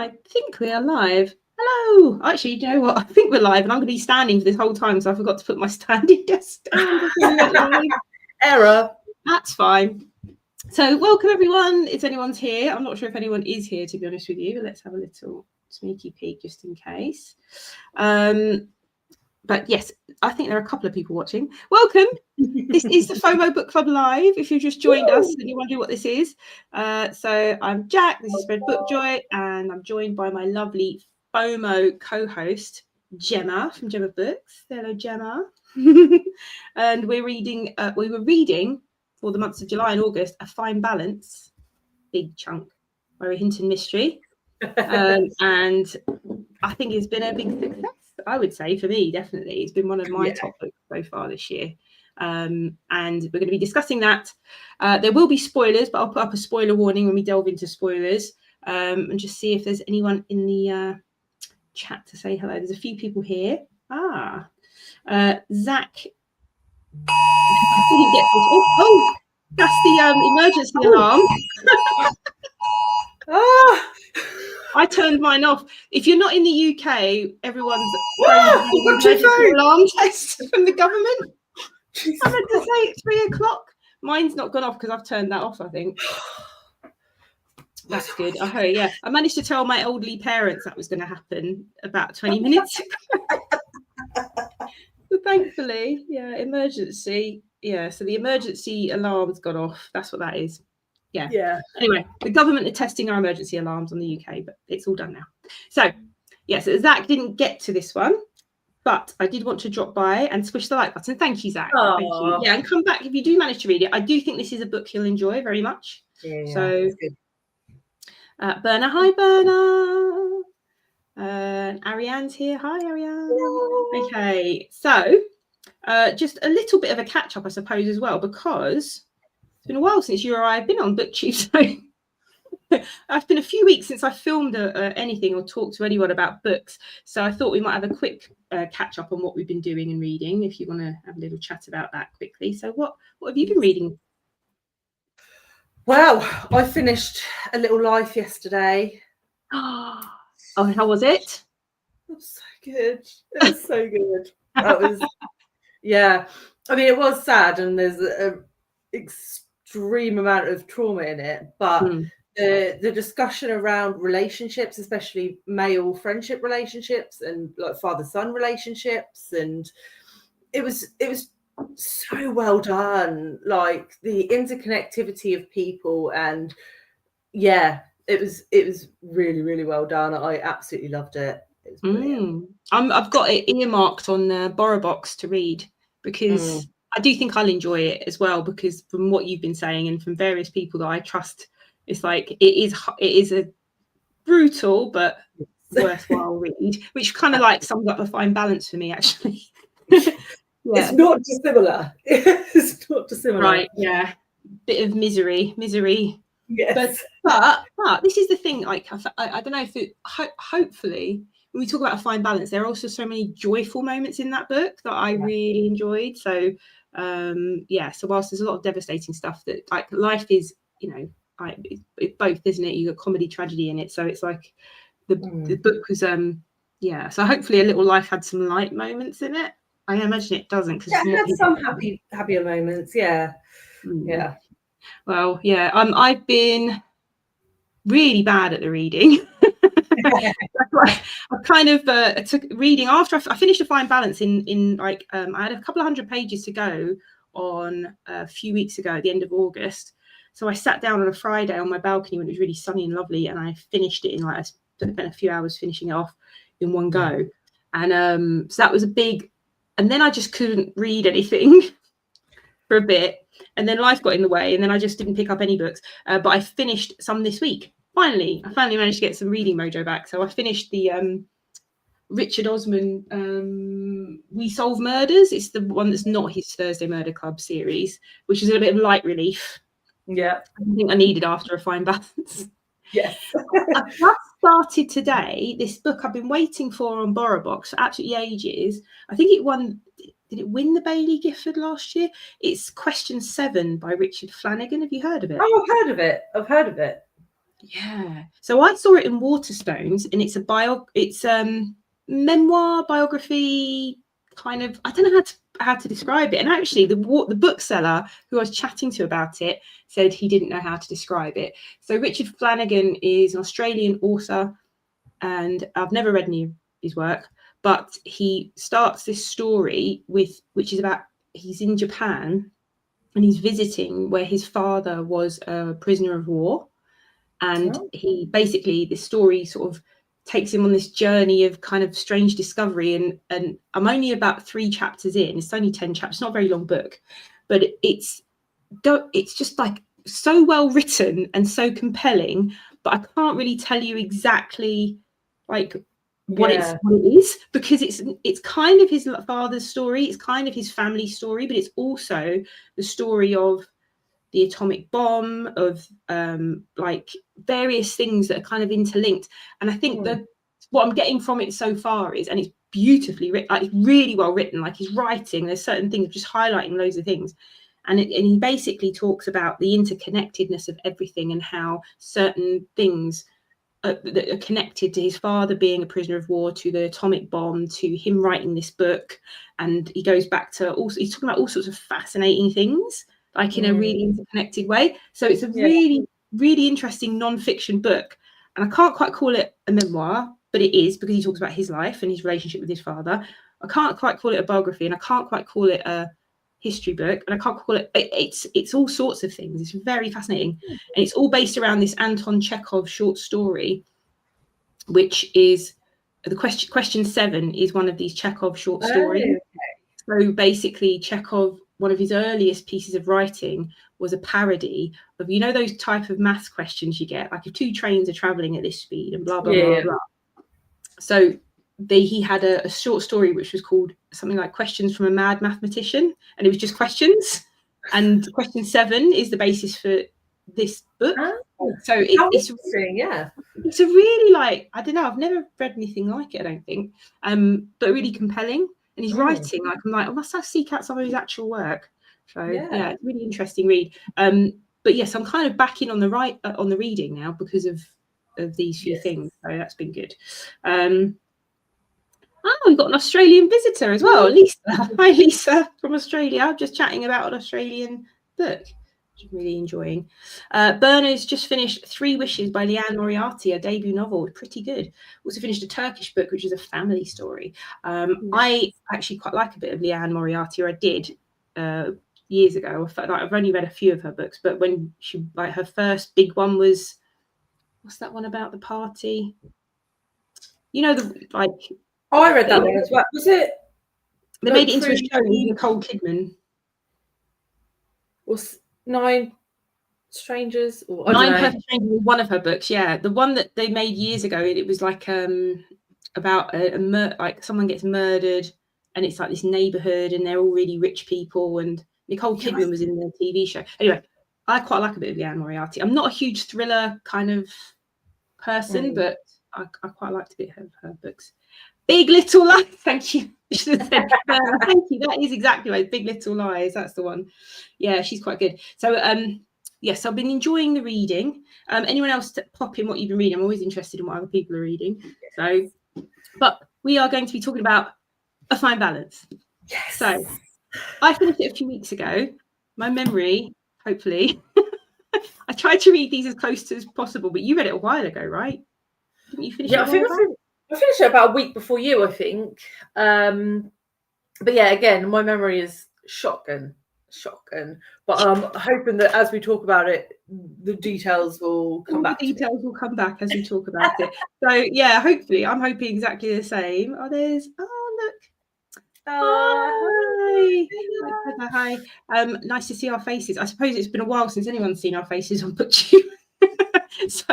I think we are live. Hello. Actually, you know what? I think we're live, and I'm going to be standing for this whole time, so I forgot to put my standing desk down. Error. That's fine. So, welcome everyone. If anyone's here, I'm not sure if anyone is here, to be honest with you. But let's have a little sneaky peek just in case. But yes, I think there are a couple of people watching. Welcome. This is the FOMO Book Club Live. If you just joined us and you wonder what this is. So I'm Jack, this is Spread Book Joy, and I'm joined by my lovely FOMO co-host, Gemma from Gemma Books. Hello, Gemma. And we were reading for the months of July and August, A Fine Balance, big chunk, by Rohinton Mistry. And I think it's been a big success. I would say for me, definitely. It's been one of my top books so far this year. And we're going to be discussing that. There will be spoilers, but I'll put up a spoiler warning when we delve into spoilers and just see if there's anyone in the chat to say hello. There's a few people here. Zach. Oh, that's the emergency alarm. I turned mine off. If you're not in the UK, everyone's alarm test from the government. I meant to say it's 3 o'clock. Mine's not gone off because I've turned that off, I think. That's good. I managed to tell my elderly parents that was going to happen about 20 minutes ago. So thankfully, emergency. Yeah, so the emergency alarm's gone off. That's what that is. Yeah. Anyway, the government are testing our emergency alarms on the UK, but it's all done now. So Zach didn't get to this one, but I did want to drop by and squish the like button. Thank you, Zach. Aww. Thank you. Yeah, and come back if you do manage to read it. I do think this is a book you'll enjoy very much. Yeah, so Berna, hi Berna. Ariane's here. Hi Ariane. Hello. Okay, so just a little bit of a catch up, I suppose, as well, because it's been a while since you or I have been on BookTube, so it's been a few weeks since I filmed anything or talked to anyone about books. So I thought we might have a quick catch up on what we've been doing and reading, if you want to have a little chat about that quickly. So what have you been reading? Well, I finished A Little Life yesterday. Oh, how was it? It was so good. It was so good. That was, I mean, it was sad, and there's an extreme amount of trauma in it, but the discussion around relationships, especially male friendship relationships and like father-son relationships, and it was so well done, like the interconnectivity of people, and it was really, really well done. I absolutely loved it. It was brilliant. I've got it earmarked on BorrowBox to read, because I do think I'll enjoy it as well, because from what you've been saying and from various people that I trust, it's like it is a brutal but worthwhile read, which kind of like sums up A Fine Balance for me, actually. It's not dissimilar. It's not dissimilar. Right, yeah. Bit of misery. Yes. But this is the thing, like, I don't know if hopefully when we talk about A Fine Balance, there are also so many joyful moments in that book that I really enjoyed. So so whilst there's a lot of devastating stuff, that like life is, it's both, isn't it? You got comedy, tragedy in it. So it's like the book was so hopefully A Little Life had some light moments in it. I imagine it doesn't, because it had some happier moments. Yeah. Well, I've been really bad at the reading. I kind of took reading after I finished A Fine Balance in like I had a couple of 100 pages to go on a few weeks ago at the end of August. So I sat down on a Friday on my balcony when it was really sunny and lovely, and I finished it in I spent a few hours finishing it off in one go. And so that was a big, and then I just couldn't read anything for a bit, and then life got in the way, and then I just didn't pick up any books, but I finished some this week. I finally managed to get some reading mojo back. So I finished the Richard Osman We Solve Murders. It's the one that's not his Thursday Murder Club series, which is a bit of light relief. I think I needed after A Fine Balance. Yes. I just started today this book I've been waiting for on BorrowBox for absolutely ages. I think it won. Did it win the Bailey Gifford last year? It's Question 7 by Richard Flanagan. Have you heard of it? Oh, I've heard of it. Yeah. So I saw it in Waterstones, and it's memoir, biography, kind of, I don't know how to describe it. And actually the bookseller who I was chatting to about it said he didn't know how to describe it. So Richard Flanagan is an Australian author, and I've never read any of his work, but he starts this story which is about, he's in Japan and he's visiting where his father was a prisoner of war. And he basically, this story sort of takes him on this journey of kind of strange discovery. And I'm only about 3 chapters in. It's only 10 chapters. It's not a very long book, but it's just like so well written and so compelling. But I can't really tell you exactly like what it is, because it's kind of his father's story. It's kind of his family story, but it's also the story of the atomic bomb, of like various things that are kind of interlinked. And I think that what I'm getting from it so far is, and it's beautifully written, like it's really well written, like his writing, there's certain things just highlighting loads of things. And he basically talks about the interconnectedness of everything and how certain things that are connected to his father being a prisoner of war, to the atomic bomb, to him writing this book. And he goes back to also, he's talking about all sorts of fascinating things, like in a really interconnected way. So it's a really, really interesting non-fiction book. And I can't quite call it a memoir, but it is, because he talks about his life and his relationship with his father. I can't quite call it a biography, and I can't quite call it a history book, and I can't call it, it's all sorts of things. It's very fascinating. And it's all based around this Anton Chekhov short story, which is the question 7 is one of these Chekhov short stories. So basically Chekhov, one of his earliest pieces of writing was a parody of, you know, those type of maths questions you get, like if 2 trains are traveling at this speed and blah blah blah blah. So he had a short story which was called something like Questions from a Mad Mathematician, and it was just questions, and question 7 is the basis for this book. So it's interesting. It's a really, like, I don't know, I've never read anything like it, I don't think, but really compelling. And his writing, like, I'm like, oh, must I seek out some of his actual work? So yeah, it's a really interesting read. But yes, I'm kind of back in on the reading now because of these few things. So that's been good. We've got an Australian visitor as well, Lisa. Hi, Lisa from Australia. Just chatting about an Australian book, which I'm really enjoying. Bernard's just finished 3 Wishes by Liane Moriarty, a debut novel. Pretty good. Also finished a Turkish book, which is a family story. I actually quite like a bit of Liane Moriarty, or I did years ago. I've only read a few of her books, but when she, like, her first big one was, what's that one about the party? You know, I read that one as well. Was it? They made it into a show with Nicole Kidman. Was 9 Strangers? Or, 9 Perfect Strangers was one of her books. Yeah, the one that they made years ago. It was like about like someone gets murdered, and it's like this neighborhood, and they're all really rich people. And Nicole Kidman was in the TV show. Anyway, I quite like a bit of Liane Moriarty. I'm not a huge thriller kind of person, but I quite liked a bit of her books. Big Little Lies. Thank you. Thank you. That is exactly right. Big Little Lies. That's the one. Yeah, she's quite good. So yes, I've been enjoying the reading. Anyone else pop in what you've been reading? I'm always interested in what other people are reading. So, but we are going to be talking about A Fine Balance. Yes. So I finished it a few weeks ago. My memory, hopefully. I tried to read these as close to as possible, but you read it a while ago, right? Didn't you finish it? I finished it about a week before you, I think. But yeah, again, my memory is shotgun. But I'm hoping that as we talk about it, the details will come back. The details will come back as we talk about it. So yeah, hopefully, I'm hoping exactly the same. Look. Hi. Nice to see our faces. I suppose it's been a while since anyone's seen our faces on BookTube. So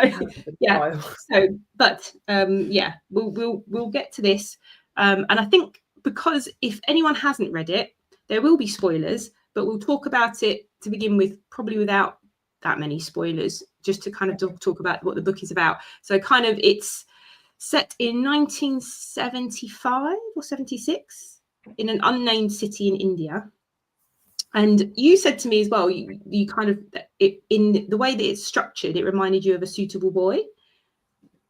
yeah. Yeah, we'll get to this. And I think, because if anyone hasn't read it, there will be spoilers, but we'll talk about it to begin with, probably without that many spoilers, just to kind of talk about what the book is about. So kind of, it's set in 1975 or 76 in an unnamed city in India. And you said to me as well, you kind of, in the way that it's structured, it reminded you of A Suitable Boy.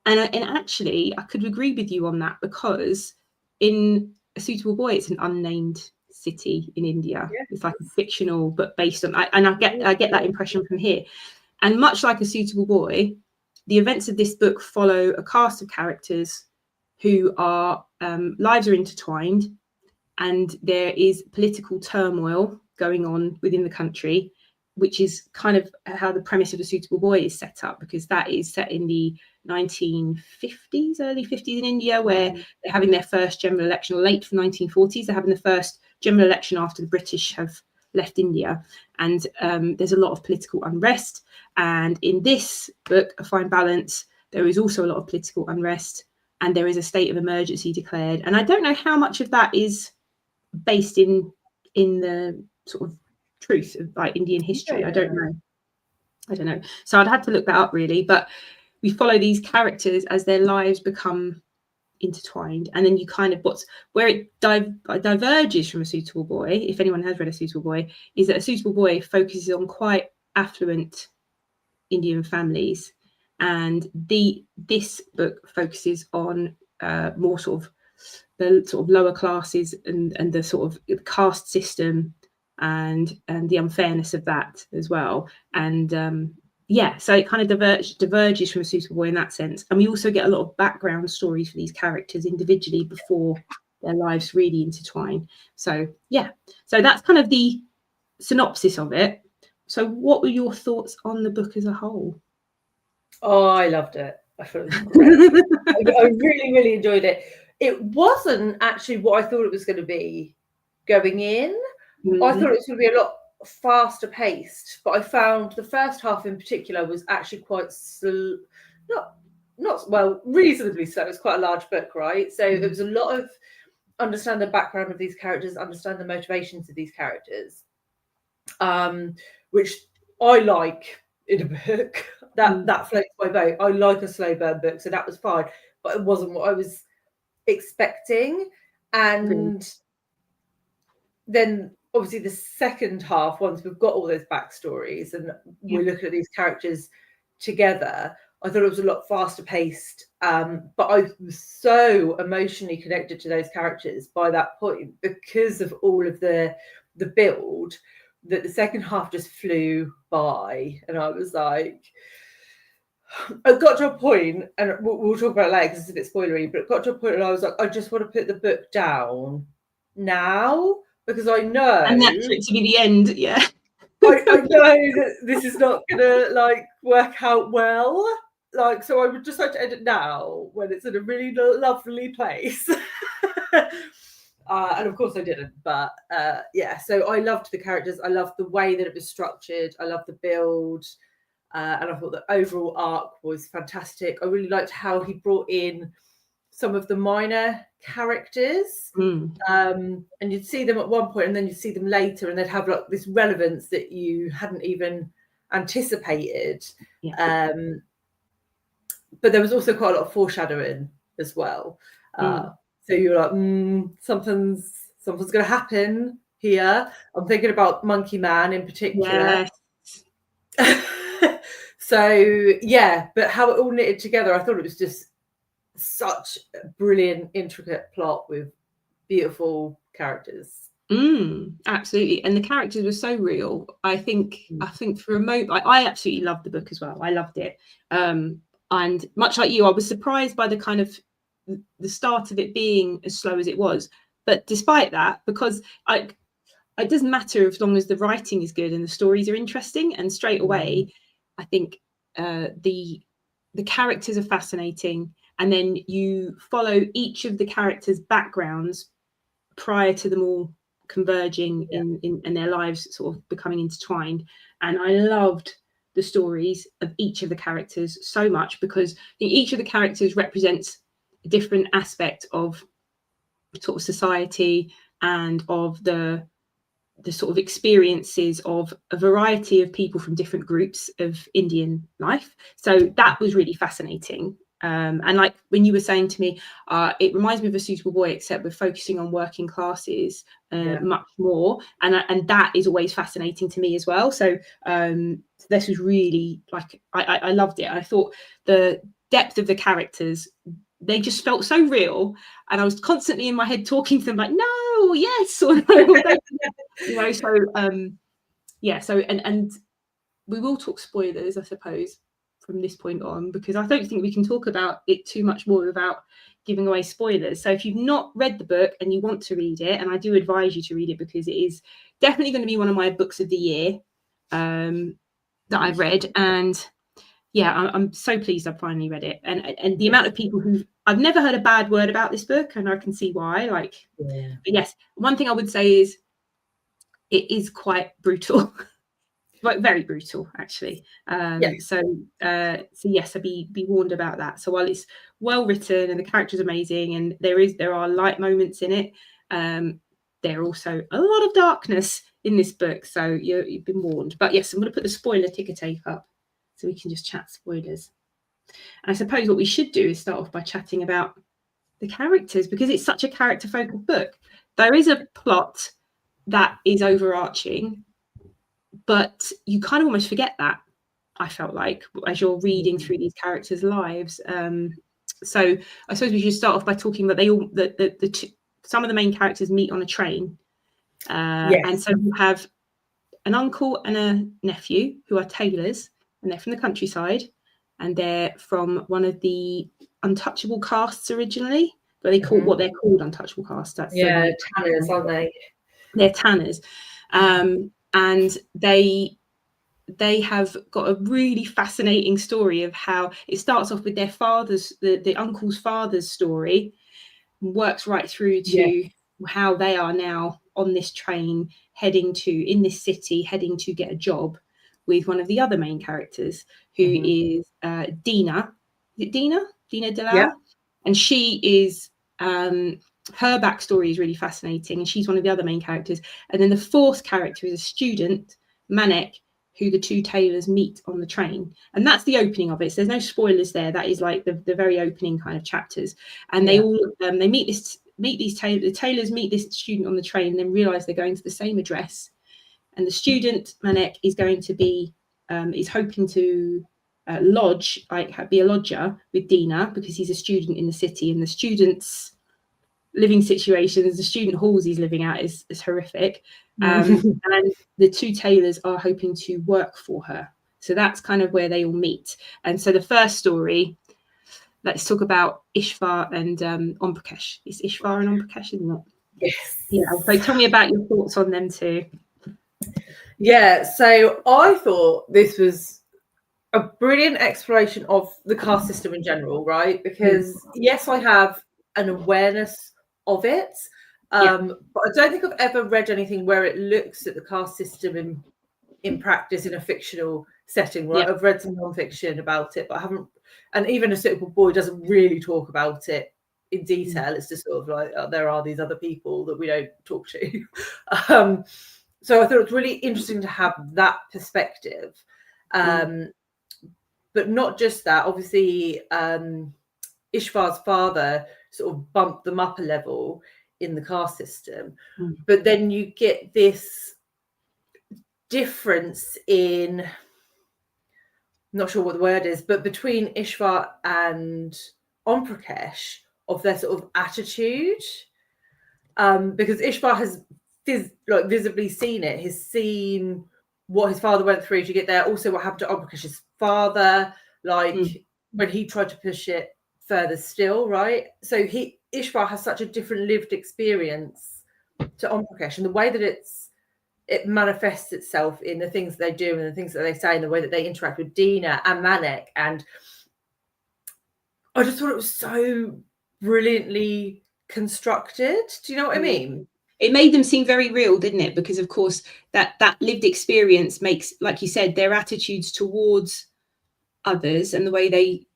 And actually, I could agree with you on that, because in A Suitable Boy, it's an unnamed city in India. Yes. It's like a fictional, but based on, and I get that impression from here. And much like A Suitable Boy, the events of this book follow a cast of characters who are lives are intertwined, and there is political turmoil going on within the country, which is kind of how the premise of A Suitable Boy is set up, because that is set in the 1950s, early 50s in India, where they're having their first general election, or late 1940s, they're having the first general election after the British have left India. And there's a lot of political unrest. And in this book, A Fine Balance, there is also a lot of political unrest, and there is a state of emergency declared. And I don't know how much of that is based in the sort of truth of like Indian history. I don't know. So I'd have to look that up, really. But we follow these characters as their lives become intertwined, and then you kind of, where it diverges from A Suitable Boy, if anyone has read A Suitable Boy, is that A Suitable Boy focuses on quite affluent Indian families, and this book focuses on more sort of the sort of lower classes, and the sort of caste system, and the unfairness of that as well. And so it kind of diverges from A Suitable Boy in that sense. And we also get a lot of background stories for these characters individually before their lives really intertwine. So that's kind of the synopsis of it. So what were your thoughts on the book as a whole? Oh, I loved it. I thought it was great. I really, really enjoyed it. It wasn't actually what I thought it was going to be going in. Mm-hmm. I thought it was going to be a lot faster paced, but I found the first half in particular was actually quite slow, not reasonably slow. It's quite a large book, right? So it was a lot of understand the background of these characters, understand the motivations of these characters, which I like in a book. That floats my boat. I like a slow burn book, so that was fine, but it wasn't what I was expecting. And then obviously the second half, once we've got all those backstories and we're looking at these characters together, I thought it was a lot faster paced, but I was so emotionally connected to those characters by that point because of all of the build, that the second half just flew by. And I was like, I got to a point, and we'll talk about it later because it's a bit spoilery, but it got to a point and I was like, I just want to put the book down now, because I know, and that's to be the end. I know that this is not gonna work out well. So I would just like to end it now when it's in a really lovely place. And of course I didn't, but so I loved the characters. I loved the way that it was structured. I loved the build. And I thought the overall arc was fantastic. I really liked how he brought in some of the minor characters, and you'd see them at one point and then you'd see them later, and they'd have this relevance that you hadn't even anticipated. But there was also quite a lot of foreshadowing as well. So you're like, something's going to happen here. I'm thinking about Monkey Man in particular. So but how it all knitted together, I thought it was just such a brilliant, intricate plot with beautiful characters. Absolutely. And the characters were so real. I think for a moment, I absolutely loved the book as well. I loved it. And much like you, I was surprised by the kind of the start of it being as slow as it was. But despite that, because it doesn't matter as long as the writing is good and the stories are interesting. And straight away, I think the characters are fascinating. And then you follow each of the characters' backgrounds prior to them all converging in their lives sort of becoming intertwined. And I loved the stories of each of the characters so much, because each of the characters represents a different aspect of sort of society and of the sort of experiences of a variety of people from different groups of Indian life. So that was really fascinating. And like when you were saying to me, it reminds me of A Suitable Boy, except we're focusing on working classes much more, and that is always fascinating to me as well. So this was really like I loved it. I thought the depth of the characters, they just felt so real, and I was constantly in my head talking to them like, no, yes, or no, you know. So so and we will talk spoilers, I suppose, from this point on, because I don't think we can talk about it too much more without giving away spoilers. So if you've not read the book and you want to read it, and I do advise you to read it because it is definitely going to be one of my books of the year that I've read. And yeah, I'm so pleased I've finally read it. And the amount of people I've never heard a bad word about this book, and I can see why. But yes, one thing I would say is it is quite brutal. But very brutal, actually. So yes, I'd be warned about that. So while it's well written and the character's amazing, and there are light moments in it, there are also a lot of darkness in this book. So you've been warned. But yes, I'm going to put the spoiler ticker tape up so we can just chat spoilers. And I suppose what we should do is start off by chatting about the characters, because it's such a character-focused book. There is a plot that is overarching, but you kind of almost forget that, I felt like, as you're reading through these characters' lives. So I suppose we should start off by talking about some of the main characters meet on a train. And so you have an uncle and a nephew who are tailors, and they're from the countryside, and they're from one of the untouchable castes originally, but what they're called untouchable castes. Tanners, aren't they? They're tanners. And they have got a really fascinating story of how it starts off with their father's, the uncle's father's story, works right through to how they are now on this train heading to get a job with one of the other main characters, who is Dina. Is it Dina? Dina Delal? Yeah. And she is her backstory is really fascinating, and she's one of the other main characters. And then the fourth character is a student, Manek, who the two tailors meet on the train, and that's the opening of it. So there's no spoilers there. That is like the very opening kind of chapters. And they all they meet these tailors. The tailors meet this student on the train, and then realize they're going to the same address. And the student, Manek, is going to be is hoping to be a lodger with Dina, because he's a student in the city, and the student's living situations, the student halls he's living at is horrific. And the two tailors are hoping to work for her. So that's kind of where they all meet. And so the first story, let's talk about Ishvar and Om Prakash. It's Ishvar and Om Prakash, isn't it? Yes. Yeah. So tell me about your thoughts on them too. Yeah, so I thought this was a brilliant exploration of the caste system in general, right? Because yes, I have an awareness of it, but I don't think I've ever read anything where it looks at the caste system in practice in a fictional setting, right? I've read some non-fiction about it, but I haven't, and even A Suitable Boy doesn't really talk about it in detail. It's just sort of like, there are these other people that we don't talk to. So I thought it was really interesting to have that perspective. But not just that, obviously, Ishvar's father sort of bumped them up a level in the caste system. But then you get this difference in, I'm not sure what the word is, but between Ishvar and Om Prakash, of their sort of attitude. Because Ishvar has visibly seen it. He's seen what his father went through to get there. Also, what happened to Om Prakash's father, when he tried to push it further still, right? So Ishvar has such a different lived experience to Om Prakash, and the way that it manifests itself in the things that they do and the things that they say and the way that they interact with Dina and Manek. And I just thought it was so brilliantly constructed. Do you know what I mean? It made them seem very real, didn't it? Because of course that lived experience makes, like you said, their attitudes towards others and the way they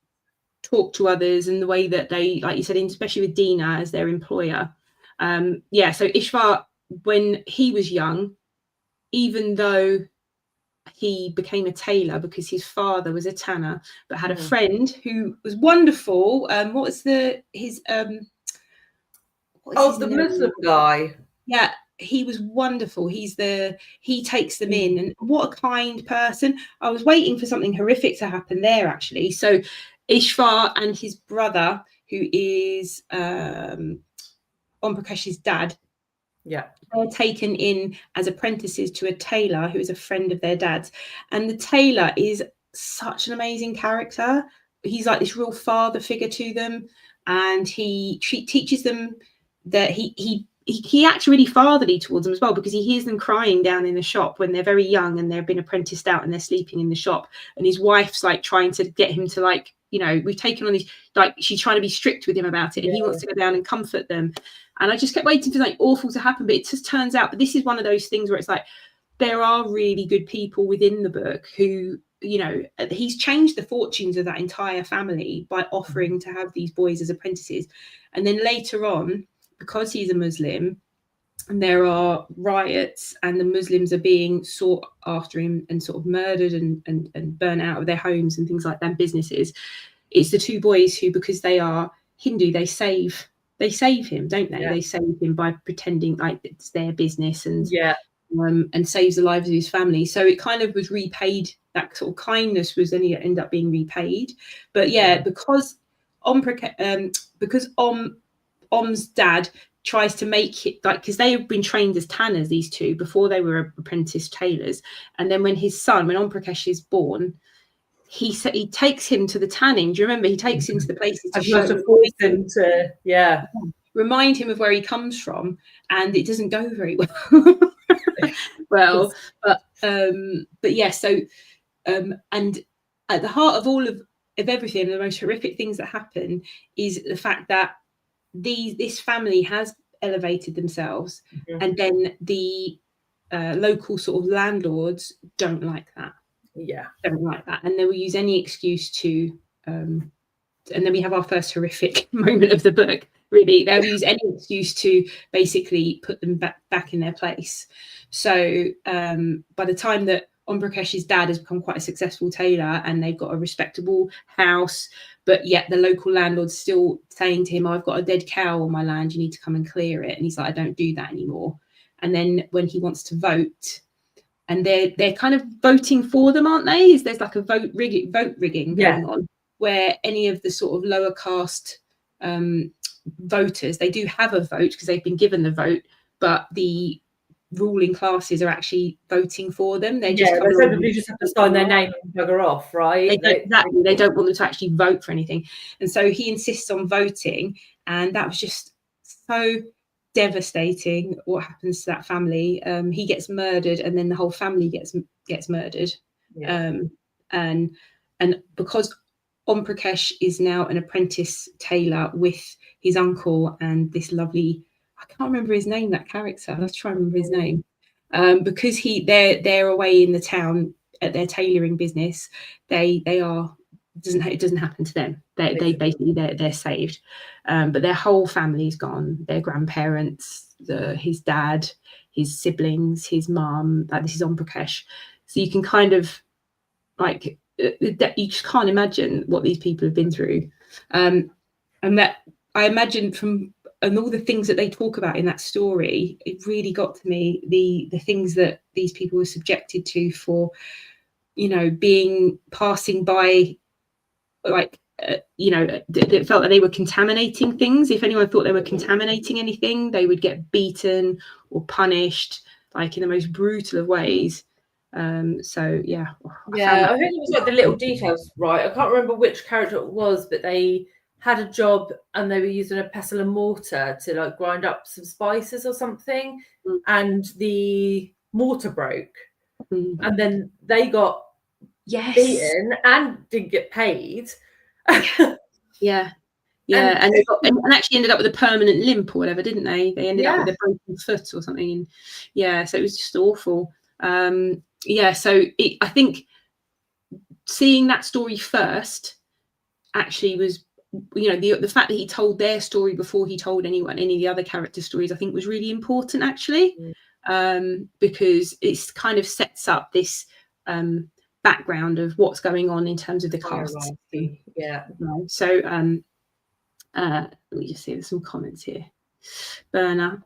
talk to others and the way that they, like you said, especially with Dina as their employer. So Ishvar, when he was young, even though he became a tailor because his father was a tanner, but had a friend who was wonderful. What was the Muslim guy. Yeah, he was wonderful. He takes them in, and what a kind person. I was waiting for something horrific to happen there, actually. So Ishvar and his brother, who is Om Prakash's dad, they're taken in as apprentices to a tailor who is a friend of their dad's. And the tailor is such an amazing character. He's like this real father figure to them, and he teaches them that he acts really fatherly towards them as well, because he hears them crying down in the shop when they're very young and they've been apprenticed out and they're sleeping in the shop, and his wife's like trying to get him to, like, we've taken on these, like, she's trying to be strict with him about it, and he wants to go down and comfort them. And I just kept waiting for something awful to happen, but it just turns out that this is one of those things where it's like, there are really good people within the book who, he's changed the fortunes of that entire family by offering to have these boys as apprentices. And then later on, because he's a Muslim, and there are riots and the Muslims are being sought after him and sort of murdered and burnt out of their homes and things like that, businesses, it's the two boys who, because they are Hindu, they save him, don't they? They save him by pretending like it's their business, and saves the lives of his family. So it kind of was repaid. That sort of kindness was then end up being repaid. But because Om's dad tries to make it, like, because they have been trained as tanners, these two, before they were apprentice tailors. And then when his son, when Om Prakash is born, he takes him to the tanning. Do you remember? He takes him to the places to remind him of where he comes from, and it doesn't go very well. But yeah. So and at the heart of all of everything, the most horrific things that happen is the fact that this family has elevated themselves, and then the local sort of landlords don't like that. Don't like that, and they will use any excuse to and then we have our first horrific moment of the book. Really, they'll use any excuse to basically put them back in their place. So by the time that Om Prakash's dad has become quite a successful tailor and they've got a respectable house, but yet the local landlord's still saying to him, I've got a dead cow on my land, you need to come and clear it. And he's like, I don't do that anymore. And then when he wants to vote, and they're kind of voting for them, aren't they? There's like a vote rigging going on, where any of the sort of lower caste voters, they do have a vote because they've been given the vote, but the ruling classes are actually voting for them. They just have to sign their name and bugger off, right? Exactly. They don't want them to actually vote for anything. And so he insists on voting, and that was just so devastating what happens to that family. He gets murdered, and then the whole family gets murdered. And because Om Prakash is now an apprentice tailor with his uncle and this lovely, I can't remember his name, that character, let's try and remember his name, because they're away in the town at their tailoring business, it doesn't happen to them. They basically they're saved, but their whole family's gone. Their grandparents, his dad, his siblings, his mum. This is Om Prakash. So you can kind of like you just can't imagine what these people have been through, and that I imagine from and all the things that they talk about in that story, it really got to me, the things that these people were subjected to for, passing by, like, it felt that they were contaminating things. If anyone thought they were contaminating anything, they would get beaten or punished, like in the most brutal of ways. I think it was like the little details, right? I can't remember which character it was, but they had a job and they were using a pestle and mortar to like grind up some spices or something, and the mortar broke, and then they got beaten and didn't get paid. And actually ended up with a permanent limp or whatever, didn't they? They ended up with a broken foot or something. And so it was just awful. So I think seeing that story first actually was, the fact that he told their story before he told any of the other character stories, I think was really important, actually, because it kind of sets up this background of what's going on in terms of the caste system. Yeah. So let me just see, there's some comments here. Berna.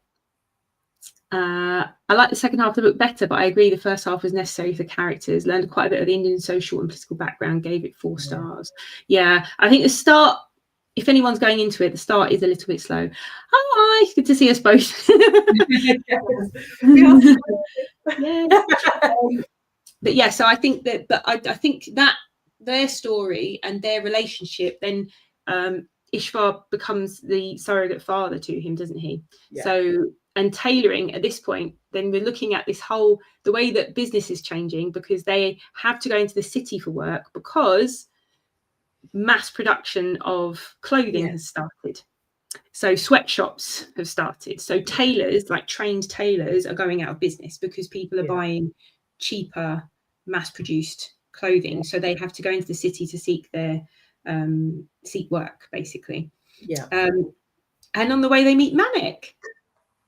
I like the second half of the book better, but I agree the first half was necessary for characters. Learned quite a bit of the Indian social and political background, gave it 4 stars. Yeah, I think the start, if anyone's going into it, the start is a little bit slow. Oh, hi, good to see us both. But yeah, so I think that, but I think that their story and their relationship, then Ishvar becomes the surrogate father to him, doesn't he? Yeah. So, and tailoring at this point, then we're looking at this whole, the way that business is changing, because they have to go into the city for work because mass production of clothing has started. So sweatshops have started. So tailors, like trained tailors, are going out of business because people are buying cheaper, mass-produced clothing. So they have to go into the city to seek their seek work, basically. Yeah. And on the way they meet Manik.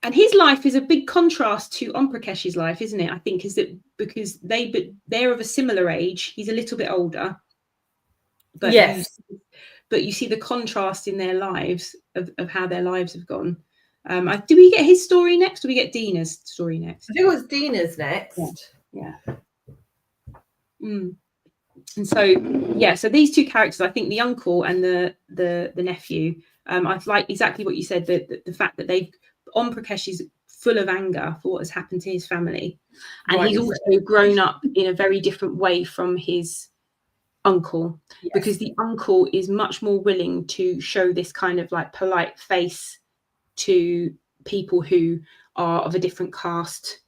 And his life is a big contrast to Om Prakesh's life, isn't it? I think is that because they're of a similar age. He's a little bit older. But but you see the contrast in their lives of how their lives have gone. Do we get his story next, or do we get Dina's story next? I think it was Dina's next. Yeah. And so so these 2 characters, I think the uncle and the nephew, I like exactly what you said, the fact that Om Prakesh is full of anger for what has happened to his family, and he's also grown up in a very different way from his uncle, because the uncle is much more willing to show this kind of like polite face to people who are of a different caste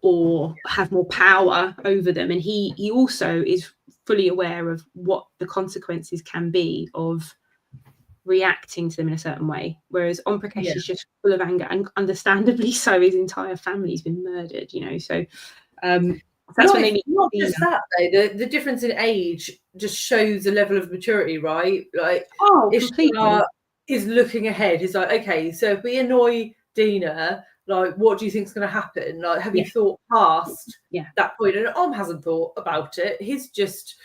or have more power over them, and he also is fully aware of what the consequences can be of reacting to them in a certain way, whereas Om Prakesh is just full of anger, and understandably so. His entire family's been murdered, so that's when they meet. Not just that though, the difference in age just shows a level of maturity, right? Like, completely. Is looking ahead. He's like, okay, so if we annoy Dina, like, what do you think is going to happen? Like, have you thought past that point? And Om hasn't thought about it. He's just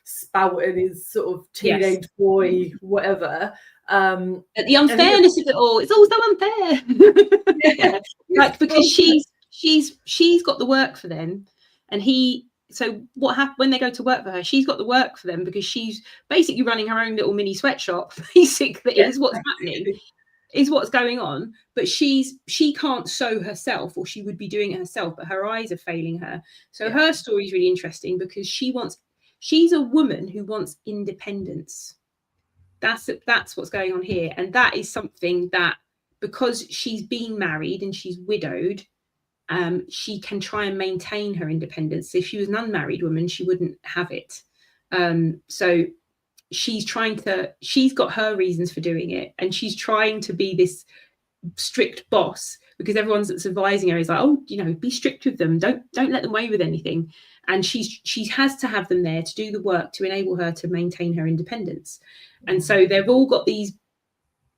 spouting his sort of teenage boy, whatever. At the unfairness of it all, it's all so unfair. Like, because she's got the work for them, and so what happened when they go to work for her? She's got the work for them because she's basically running her own little mini sweatshop. Basically, is what's happening, is what's going on. But she can't sew herself, or she would be doing it herself, but her eyes are failing her. So her story is really interesting because she's a woman who wants independence. That's what's going on here, and that is something that, because she's been married and she's widowed, she can try and maintain her independence. If she was an unmarried woman, she wouldn't have it. So she's got her reasons for doing it, and she's trying to be this strict boss because everyone that's advising her is like, oh, be strict with them, don't let them away with anything. And she has to have them there to do the work to enable her to maintain her independence. And so they've all got these,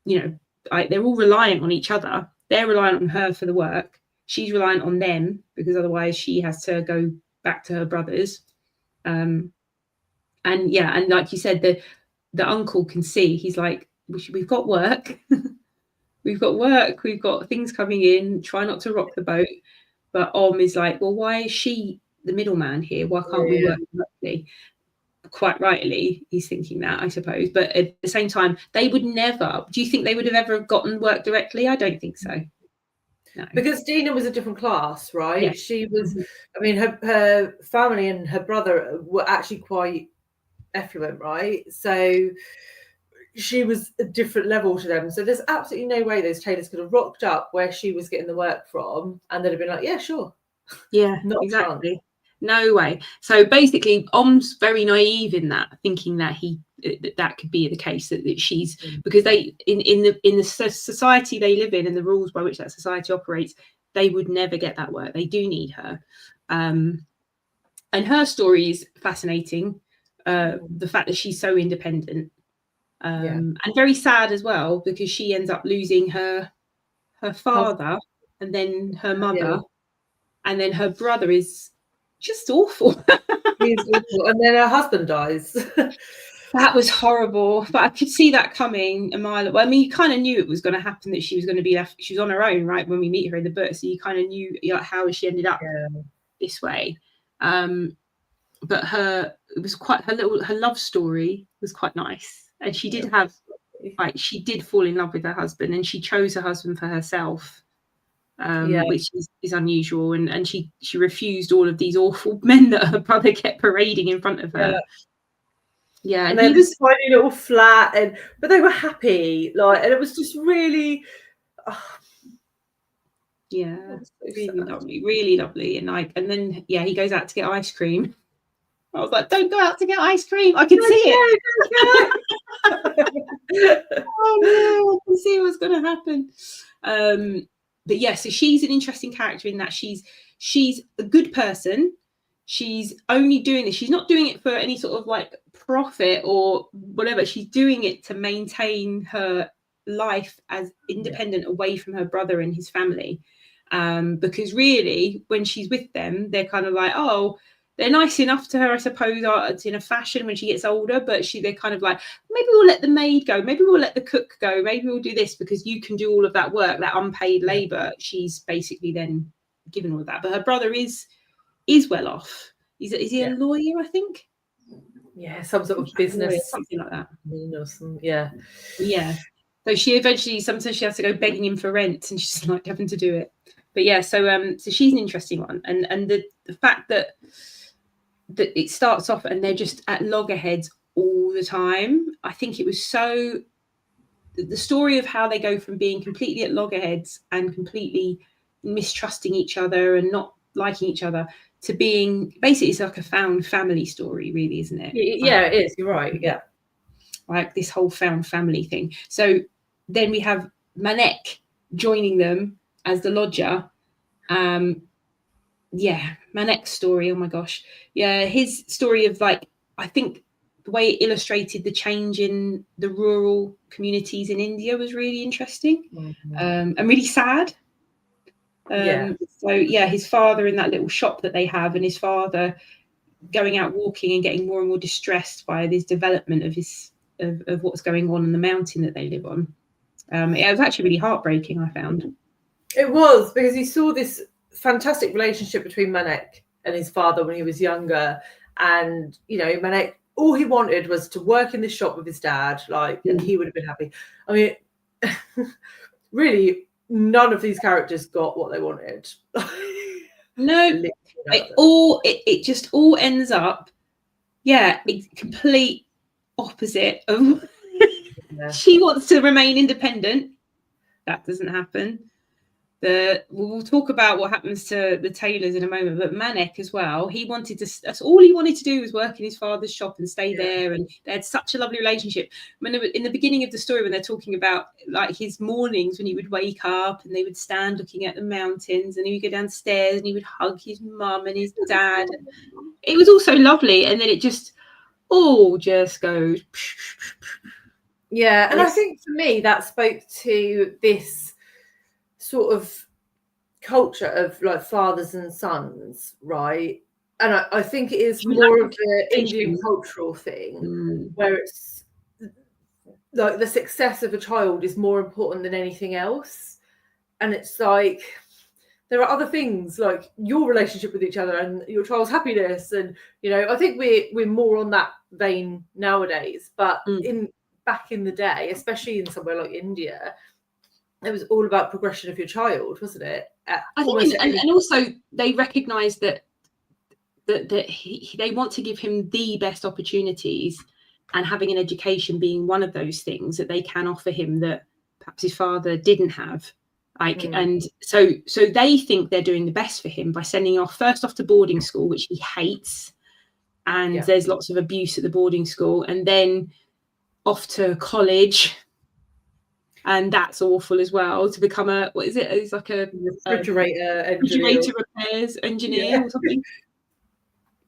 they're all reliant on each other. They're reliant on her for the work. She's reliant on them because otherwise she has to go back to her brothers. And like you said, the uncle can see, he's like, we've got work. We've got work. We've got things coming in. Try not to rock the boat. But Om is like, well, why is she the middleman here? Why can't we work directly? Quite rightly, he's thinking that, I suppose. But at the same time, they would never. Do you think they would have ever gotten work directly? I don't think so. No. Because Dina was a different class, right? Yeah. She was, I mean, her family and her brother were actually quite affluent, right? So she was a different level to them. So there's absolutely no way those tailors could have rocked up where she was getting the work from, and they'd have been like, yeah, sure. Yeah, not exactly. No way. So basically, Om's very naive in that, thinking that that could be the case, that she's, because they in the society they live in and the rules by which that society operates, they would never get that work. They do need her, and her story is fascinating. The fact that she's so independent, and very sad as well, because she ends up losing her father and then her mother, and then her brother is just awful. And then her husband dies. That was horrible, but I could see that coming a mile away. I mean, you kind of knew it was going to happen, that she was going to be left. She was on her own, right, when we meet her in the book. So you kind of knew, like, how she ended up this way. But her love story was quite nice, and she did have, like, she did fall in love with her husband, and she chose her husband for herself, which is unusual. And she refused all of these awful men that her brother kept parading in front of her. Yeah, and he was a tiny little flat, but they were happy, like, and it was just really, really lovely. And then he goes out to get ice cream. I was like, don't go out to get ice cream. I can see it. Oh no, I can see what's going to happen. But yeah, so she's an interesting character in that she's a good person. She's only doing this. She's not doing it for any sort of like profit or whatever. She's doing it to maintain her life as independent away from her brother and his family. Because really, when she's with them, they're kind of like, oh, they're nice enough to her, I suppose, in a fashion when she gets older, but they're kind of like, maybe we'll let the maid go, maybe we'll let the cook go, maybe we'll do this because you can do all of that work, that unpaid labor. She's basically then given all of that. But her brother is well off. Is he a lawyer, I think? Yeah, some sort of business, lawyer, something like that. Yeah. So she eventually, sometimes she has to go begging him for rent, and she's like having to do it. But yeah, so she's an interesting one, and the fact that it starts off and they're just at loggerheads all the time. I think it was so, the story of how they go from being completely at loggerheads and completely mistrusting each other and not liking each other to being, basically, it's like a found family story, really, isn't it? Yeah, it is. You're right. Yeah. Like this whole found family thing. So then we have Manek joining them as the lodger. Manek's story, oh my gosh. Yeah, his story of, like, I think the way it illustrated the change in the rural communities in India was really interesting, and really sad. So his father in that little shop that they have, and his father going out walking and getting more and more distressed by this development of what's going on in the mountain that they live on. It was actually really heartbreaking, I found. It was, because he saw this fantastic relationship between Manek and his father when he was younger, and Manek, all he wanted was to work in the shop with his dad, and he would have been happy. I mean, really, none of these characters got what they wanted. No, it just all ends up, complete opposite of. She wants to remain independent. That doesn't happen. We'll talk about what happens to the Taylors in a moment, but Manek as well. That's all he wanted to do was work in his father's shop and stay there, and they had such a lovely relationship. When in the beginning of the story, when they're talking about like his mornings when he would wake up and they would stand looking at the mountains, and he would go downstairs and he would hug his mum and his dad. It was all so lovely, and then it just all just goes. Yeah, and I think for me that spoke to this sort of culture of like fathers and sons, right? And I think it is more of the Indian cultural thing, where it's like the success of a child is more important than anything else. And it's like there are other things like your relationship with each other and your child's happiness, and I think we're more on that vein nowadays. But back in the day, especially in somewhere like India, it was all about progression of your child, wasn't it? I think, and also they recognise that they want to give him the best opportunities, and having an education being one of those things that they can offer him that perhaps his father didn't have. And so they think they're doing the best for him by sending him first off to boarding school, which he hates, and there's lots of abuse at the boarding school, and then off to college. And that's awful as well, to become it's like a refrigerator repairs engineer or something.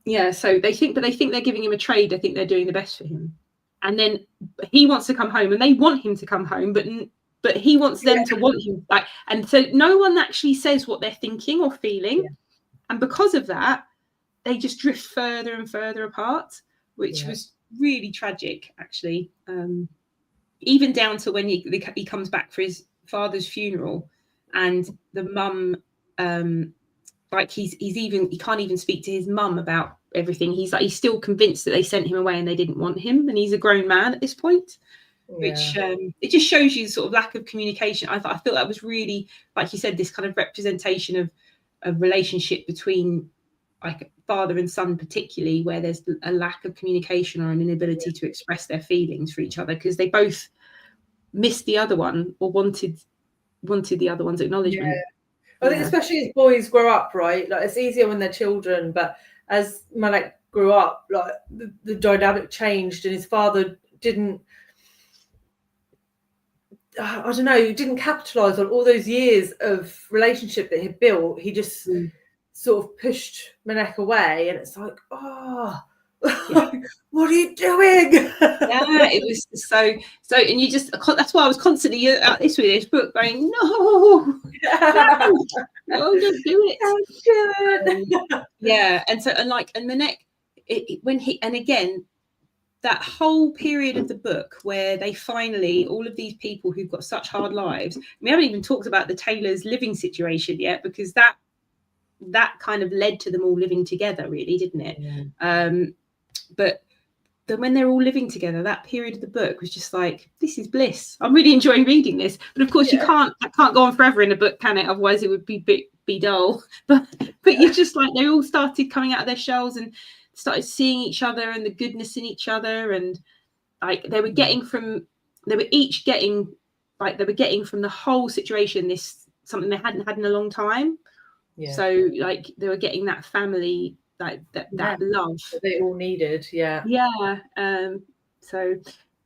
Yeah, so they think they're giving him a trade. I think they're doing the best for him. And then he wants to come home, and they want him to come home, but he wants them to want him back. And so no one actually says what they're thinking or feeling. And because of that, they just drift further and further apart, which was really tragic, actually. Even down to when he comes back for his father's funeral, and the mum, like he can't even speak to his mum about everything. He's still convinced that they sent him away and they didn't want him, and he's a grown man at this point. Which it just shows you the sort of lack of communication. I thought that was really, like you said, this kind of representation of a relationship between like father and son, particularly where there's a lack of communication or an inability to express their feelings for each other, because they both missed the other one or wanted the other one's acknowledgement. I think especially as boys grow up, right? Like it's easier when they're children, but as Malek grew up, like the dynamic changed, and his father didn't capitalize on all those years of relationship that he built. He just sort of pushed Manek away, and it's like, what are you doing? It was so, and you just, that's why I was constantly at this with this book going, no, don't do it. Don't do it. And Manek, and again, that whole period of the book where they finally, all of these people who've got such hard lives, we haven't even talked about the Taylors' living situation yet, because that kind of led to them all living together, really, didn't it? But then when they're all living together, that period of the book was just like, this is bliss. I'm really enjoying reading this. But of course, that can't go on forever in a book, can it? Otherwise, it would be dull. But you just like, they all started coming out of their shells and started seeing each other and the goodness in each other, and like they were getting from the whole situation something they hadn't had in a long time. So like they were getting that family, like that love that they all needed. So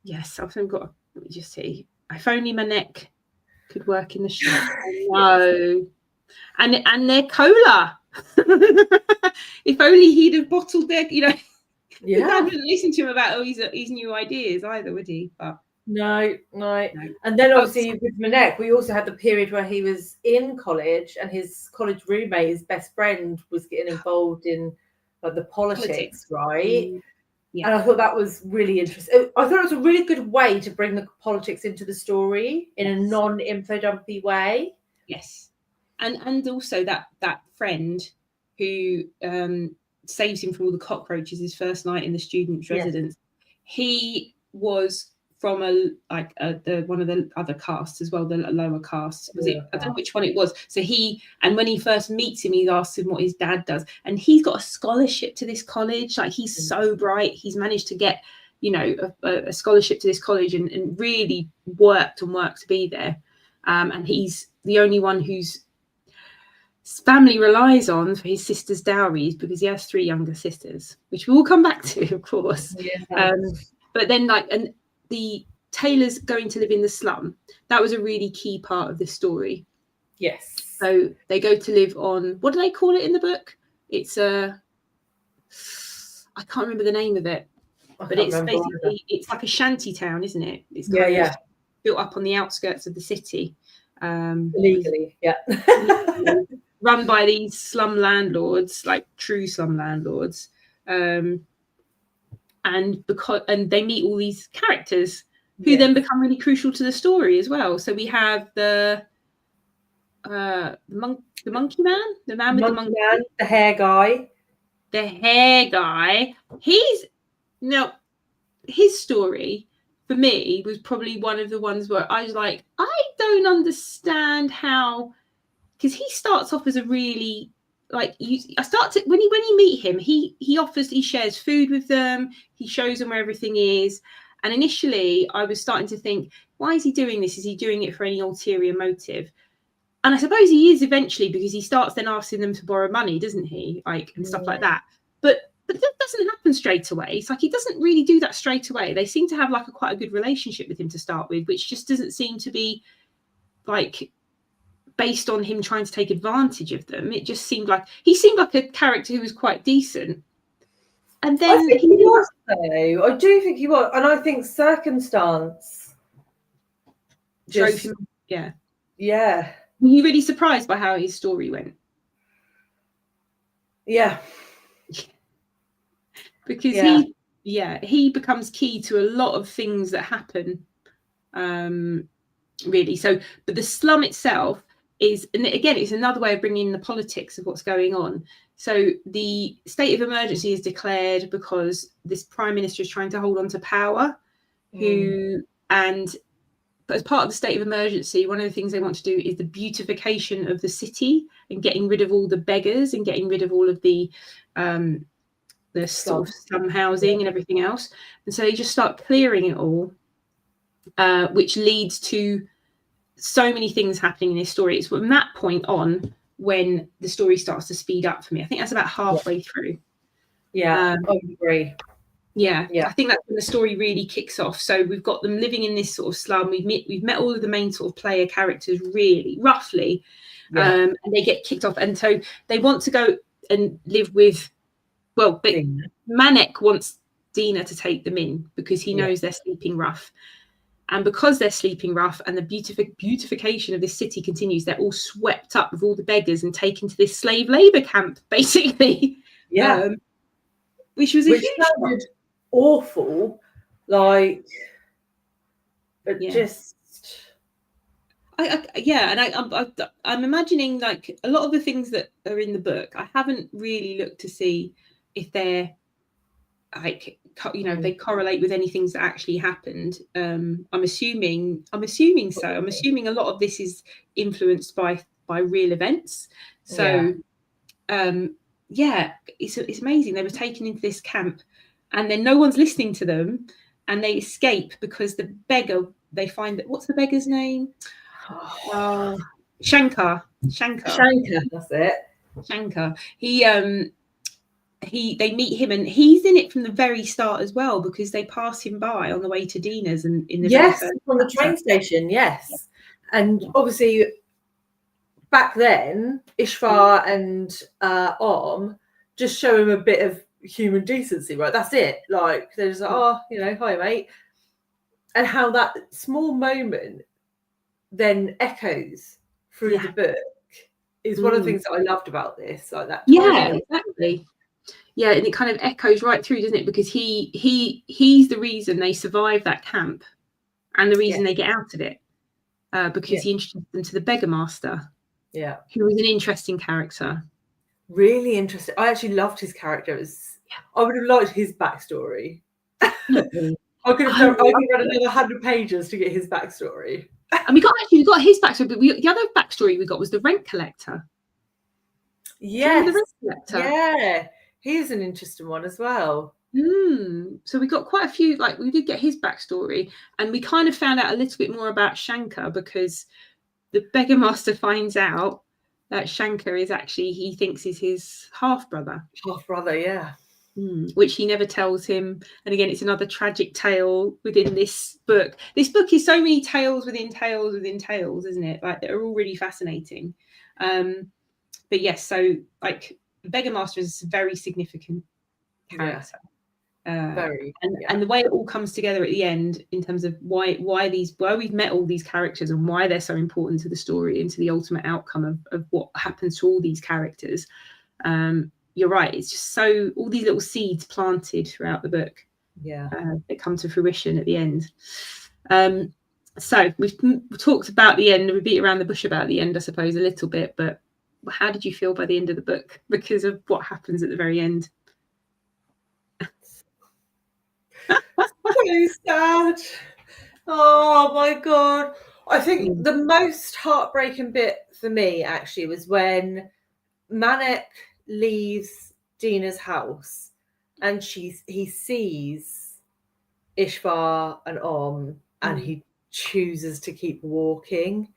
yes, I've got, let me just see, if only Manek could work in the shop. No. And their cola. If only he'd have bottled their, Dad wouldn't listen to him about his new ideas either, would he? But no. And then obviously with Manek, we also had the period where he was in college and his college roommate, his best friend, was getting involved in like the politics. Right? And I thought that was really interesting. I thought it was a really good way to bring the politics into the story in a non-info dumpy way. Yes. And also that friend who saves him from all the cockroaches his first night in the student's residence. He was from one of the other casts as well, the lower caste. I don't know which one it was. So when he first meets him, he asks him what his dad does, and he's got a scholarship to this college. Like, he's so bright. He's managed to get a scholarship to this college and really worked to be there. And he's the only one whose family relies on for his sister's dowries, because he has 3 younger sisters, which we will come back to, of course. But then and the Taylors going to live in the slum, that was a really key part of this story. Yes. So they go to live on, what do they call it in the book? It's I can't remember the name of it, but it's basically, it's like a shanty town, isn't it? It's kind of built up on the outskirts of the city. Legally, run by these slum landlords, like true slum landlords. And they meet all these characters who then become really crucial to the story as well. So we have the monkey man, the man with the monkey man, the hair guy. His story for me was probably one of the ones where I was like, I don't understand how, because he starts off as a really, when you meet him, he shares food with them, he shows them where everything is, and initially I was starting to think, why is he doing this? Is he doing it for any ulterior motive? And I suppose he is eventually, because he starts then asking them to borrow money, doesn't he? And stuff like that. But that doesn't happen straight away. It's like he doesn't really do that straight away. They seem to have quite a good relationship with him to start with, which just doesn't seem to be based on him trying to take advantage of them. It just seemed like a character who was quite decent. And then I think he was, though. I do think he was, and I think circumstance drove him. Yeah. Were you really surprised by how his story went? Yeah. because he becomes key to a lot of things that happen. Really. So, but the slum itself is, and again, it's another way of bringing in the politics of what's going on. So the state of emergency is declared because this prime minister is trying to hold on to power, but as part of the state of emergency, one of the things they want to do is the beautification of the city and getting rid of all the beggars and getting rid of all of the sort of slum housing and everything else. And so they just start clearing it all, which leads to so many things happening in this story. It's from that point on when the story starts to speed up for me. I think that's about halfway through. I agree. Yeah, I think that's when the story really kicks off. So we've got them living in this sort of slum. We've met all of the main sort of player characters really roughly, and they get kicked off, and so they want to go and live with. Well, but Manek wants Dina to take them in because he knows they're sleeping rough. And because they're sleeping rough and the beautification of this city continues, they're all swept up with all the beggars and taken to this slave labour camp, basically. Which was sounded awful. Like, but just... I'm imagining, like, a lot of the things that are in the book, I haven't really looked to see if they're, like, they correlate with any things that actually happened. I'm assuming so. I'm assuming a lot of this is influenced by real events. So it's amazing. They were taken into this camp and then no one's listening to them and they escape because the beggar, they find that, what's the beggar's name? Shankar, that's it. Shankar. They meet him and he's in it from the very start as well because they pass him by on the way to Dina's and in the from the train station. And obviously back then Ishvar and Om just show him a bit of human decency, right? That's it. Like they're just like, hi mate, and how that small moment then echoes through the book is one of the things that I loved about this. Like that. Exactly. Yeah, and it kind of echoes right through, doesn't it? Because he's the reason they survive that camp and the reason they get out of it. Because he introduced them to the beggar master. Yeah. Who was an interesting character. Really interesting. I actually loved his character. I would have liked his backstory. I could have read another 100 pages to get his backstory. And we got his backstory, but the other backstory we got was the rent collector. Yes. The rent collector? Yeah. He's an interesting one as well. So we got quite a few, like we did get his backstory and we kind of found out a little bit more about Shankar because the beggar master finds out that Shankar is actually, he thinks is his half-brother. Which he never tells him. And again, it's another tragic tale within this book. This book is so many tales within tales within tales, isn't it? Like they're all really fascinating. But yes, so like Beggar Master is a very significant character. And the way it all comes together at the end in terms of why we've met all these characters and why they're so important to the story and to the ultimate outcome of what happens to all these characters. You're right, it's just so all these little seeds planted throughout the book that come to fruition at the end. So we've talked about the end, we beat around the bush about the end, I suppose, a little bit, but how did you feel by the end of the book because of what happens at the very end? So sad. Oh my god. I think the most heartbreaking bit for me actually was when Manek leaves Dina's house and he sees Ishvar and Om and he chooses to keep walking.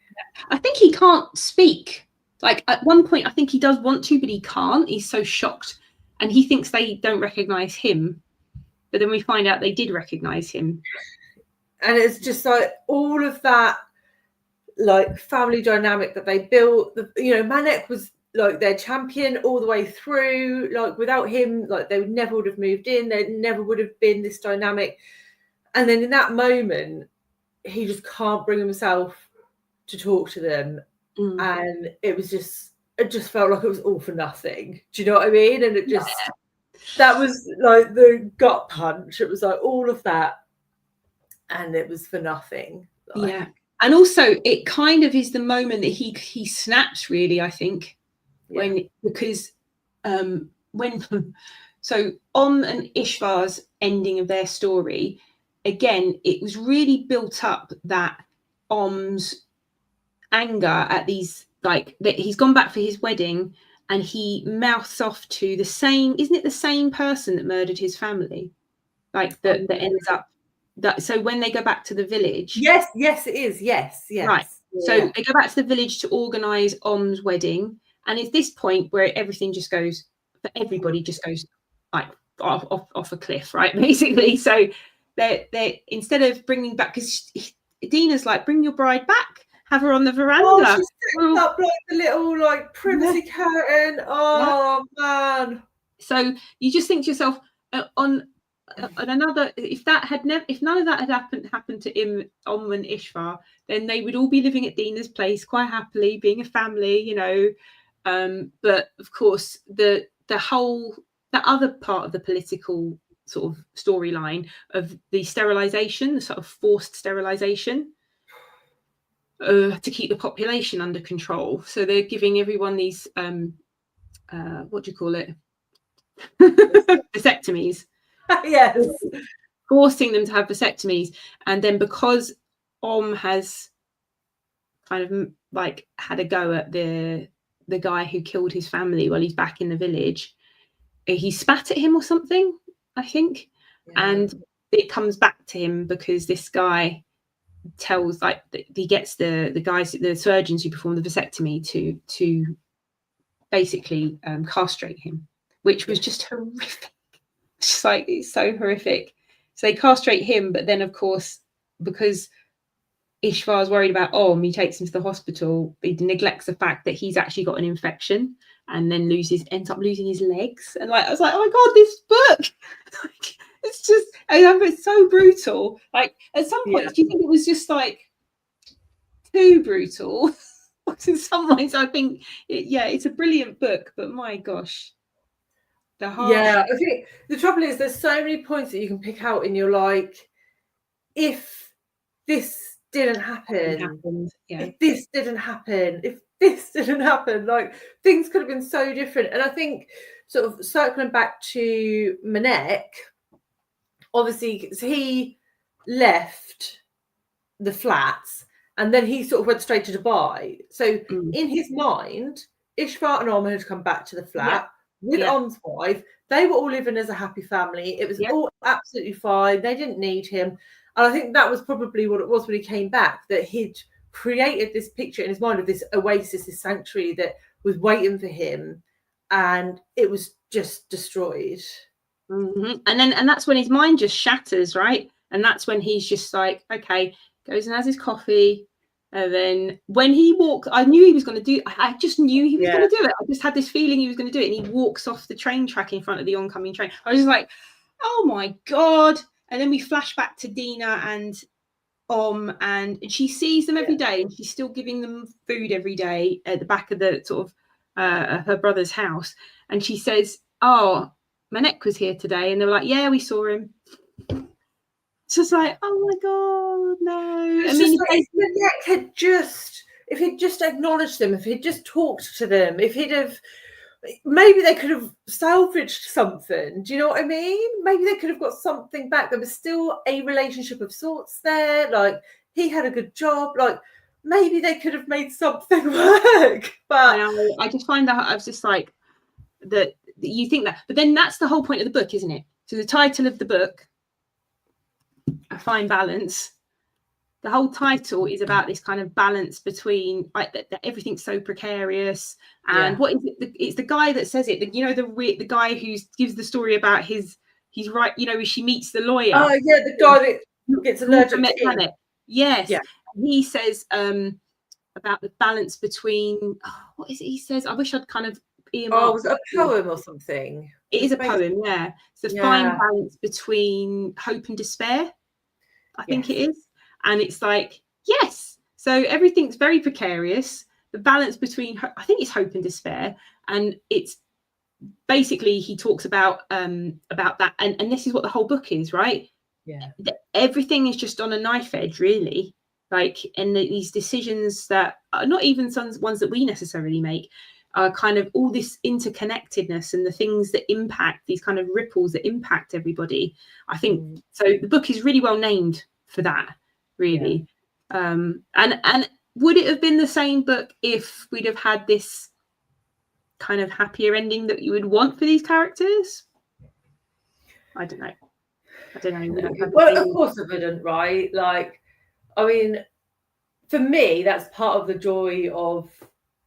I think he can't speak. Like at one point I think he does want to, but he can't. He's so shocked and he thinks they don't recognize him, but then we find out they did recognize him. And it's just like all of that like family dynamic that they built. Manek was like their champion all the way through. Like without him, like they never would have moved in. There never would have been this dynamic. And then in that moment, he just can't bring himself to talk to them. And it just felt like it was all for nothing. Do you know what I mean? And it just That was like the gut punch. It was like all of that, and it was for nothing. Like, Yeah. And also it kind of is the moment that he snaps, really, I think. yeah. Because when so and Ishvar's ending of their story, again, it was really built up that Om's anger at these, like, that he's gone back for his wedding and he mouths off to the same, isn't it the same person that murdered his family? Like that ends up that, so when they go back to the village. Yes, it is. Yes. Right. So they go back to the village to organise Om's wedding. And it's this point where everything just goes, for everybody just goes like off a cliff, right? Basically. So they instead of bringing back, because Dina's like, bring your bride back, have her on the veranda. Oh, she's setting up like the little like privacy curtain. Oh man. So you just think to yourself, on another, if none of that had happened to Om and Ishvar, then they would all be living at Dina's place quite happily, being a family, you know. But of course, the other part of the political sort of storyline of the sterilisation, the sort of forced sterilisation, to keep the population under control. So they're giving everyone these what do you call it? Vasectomies. Yes. Forcing them to have vasectomies. And then because Om has kind of like had a go at the guy who killed his family while he's back in the village, he spat at him or something, I think. And it comes back to him because this guy tells, like, he gets the surgeons who perform the vasectomy to basically castrate him, which was just horrific. It's like, it's so horrific. So they castrate him, but then of course, because Ishvar's worried about Om, he takes him to the hospital. He neglects the fact that he's actually got an infection, and then ends up losing his legs. And like, I was like, oh my god, this book! Like, it's just, it's so brutal. Like, at some points, do you think it was just like too brutal? In some ways, I think, it's a brilliant book, but my gosh. I think the trouble is there's so many points that you can pick out, and you're like, if this didn't happen, if this didn't happen, like, things could have been so different. And I think, sort of circling back to Manek, obviously he left the flats and then he sort of went straight to Dubai. So in his mind, Ishvar and Om had come back to the flat with Om's wife. They were all living as a happy family. It was all absolutely fine. They didn't need him. And I think that was probably what it was when he came back, that he'd created this picture in his mind of this oasis, this sanctuary that was waiting for him, and it was just destroyed. And that's when his mind just shatters, right? And that's when he's just like, okay, goes and has his coffee. And then when he walked, I knew he was going to do, I just knew he was going to do it. I just had this feeling he was going to do it. And he walks off the train track in front of the oncoming train. I was just like, oh my God. And then we flash back to Dina and Om, and she sees them every day, and she's still giving them food every day at the back of the sort of her brother's house. And she says, oh, Manek was here today. And they were like, yeah, we saw him. It's just like, oh my God, no. It's, I mean, like, if Manek if he'd just acknowledged them, if he'd just talked to them, if he'd have, maybe they could have salvaged something. Do you know what I mean? Maybe they could have got something back. There was still a relationship of sorts there. Like, he had a good job. Like, maybe they could have made something work. But I just find that, I was just like, that you think that, but then that's the whole point of the book, isn't it? So the title of the book, A Fine Balance, the whole title is about this kind of balance between, like, that everything's so precarious. And what is it? It's the guy that says it. The guy who gives the story about his right. You know, she meets the lawyer. Oh yeah, the guy that gets allergic to it. Yes. Yeah. He says about the balance between. What is it? He says, I wish I'd kind of. Was it a poem or something? It is a poem. Yeah. It's a fine balance between hope and despair, I think it is. And it's like, yes. So everything's very precarious. The balance between, I think it's hope and despair. And it's basically he talks about that, and this is what the whole book is, right? Yeah. Everything is just on a knife edge, really. Like, and these decisions that are not even ones that we necessarily make are kind of all this interconnectedness and the things that impact, these kind of ripples that impact everybody. I think so. The book is really well named for that, really. Yeah. And would it have been the same book if we'd have had this kind of happier ending that you would want for these characters? I don't know. Well, of course it wouldn't, right? Like, I mean, for me, that's part of the joy of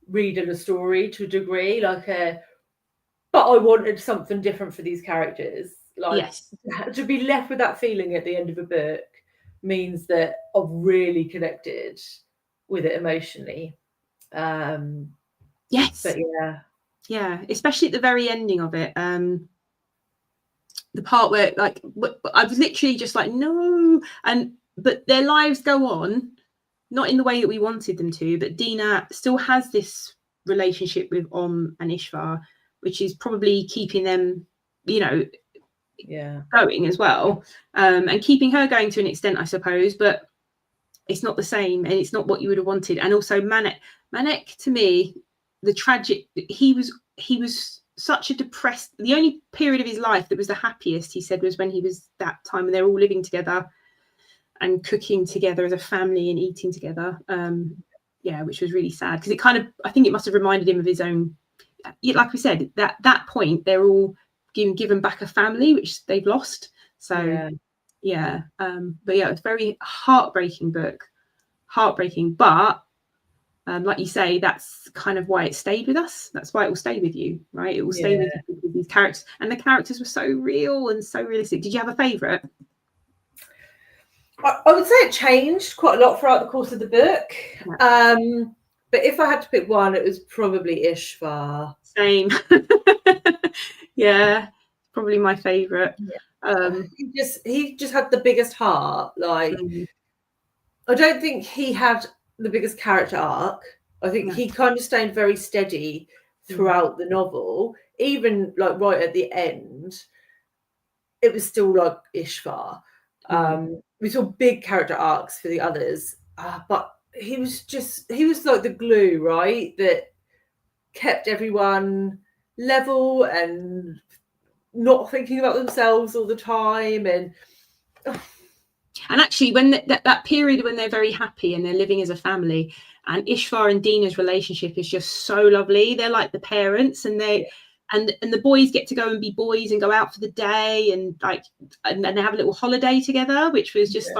reading a story to a degree. Like, but I wanted something different for these characters. Like, yes. To be left with that feeling at the end of a book means that I've really connected with it emotionally. Yes. But yeah, especially at the very ending of it. The part where, like, I was literally just like, no, but their lives go on, not in the way that we wanted them to, but Dina still has this relationship with and Ishvar, which is probably keeping them, going as well, and keeping her going to an extent, I suppose, but it's not the same, and it's not what you would have wanted. And also Manek to me, the tragic, he was such a depressed, the only period of his life that was the happiest, he said, was when he was that time when they're all living together and cooking together as a family and eating together, which was really sad, because it kind of, I think it must have reminded him of his own, like we said, that point they're all given back a family which they've lost. So but yeah, it's a very heartbreaking book, but like you say, that's kind of why it stayed with us. That's why it will stay with you, right? It will stay with you, with these characters, and the characters were so real and so realistic. Did you have a favourite? I would say it changed quite a lot throughout the course of the book. But if I had to pick one, it was probably Ishvar. Same. Yeah, probably my favourite. He just had the biggest heart. Like, I don't think he had the biggest character arc. I think he kind of stayed very steady throughout the novel. Even like right at the end, it was still like Ishvar. We saw big character arcs for the others, but he was like the glue, right, that kept everyone level and not thinking about themselves all the time. And actually, when that period when they're very happy and they're living as a family, and Ishvar and Dina's relationship is just so lovely. They're like the parents, and and the boys get to go and be boys and go out for the day, and they have a little holiday together, which was just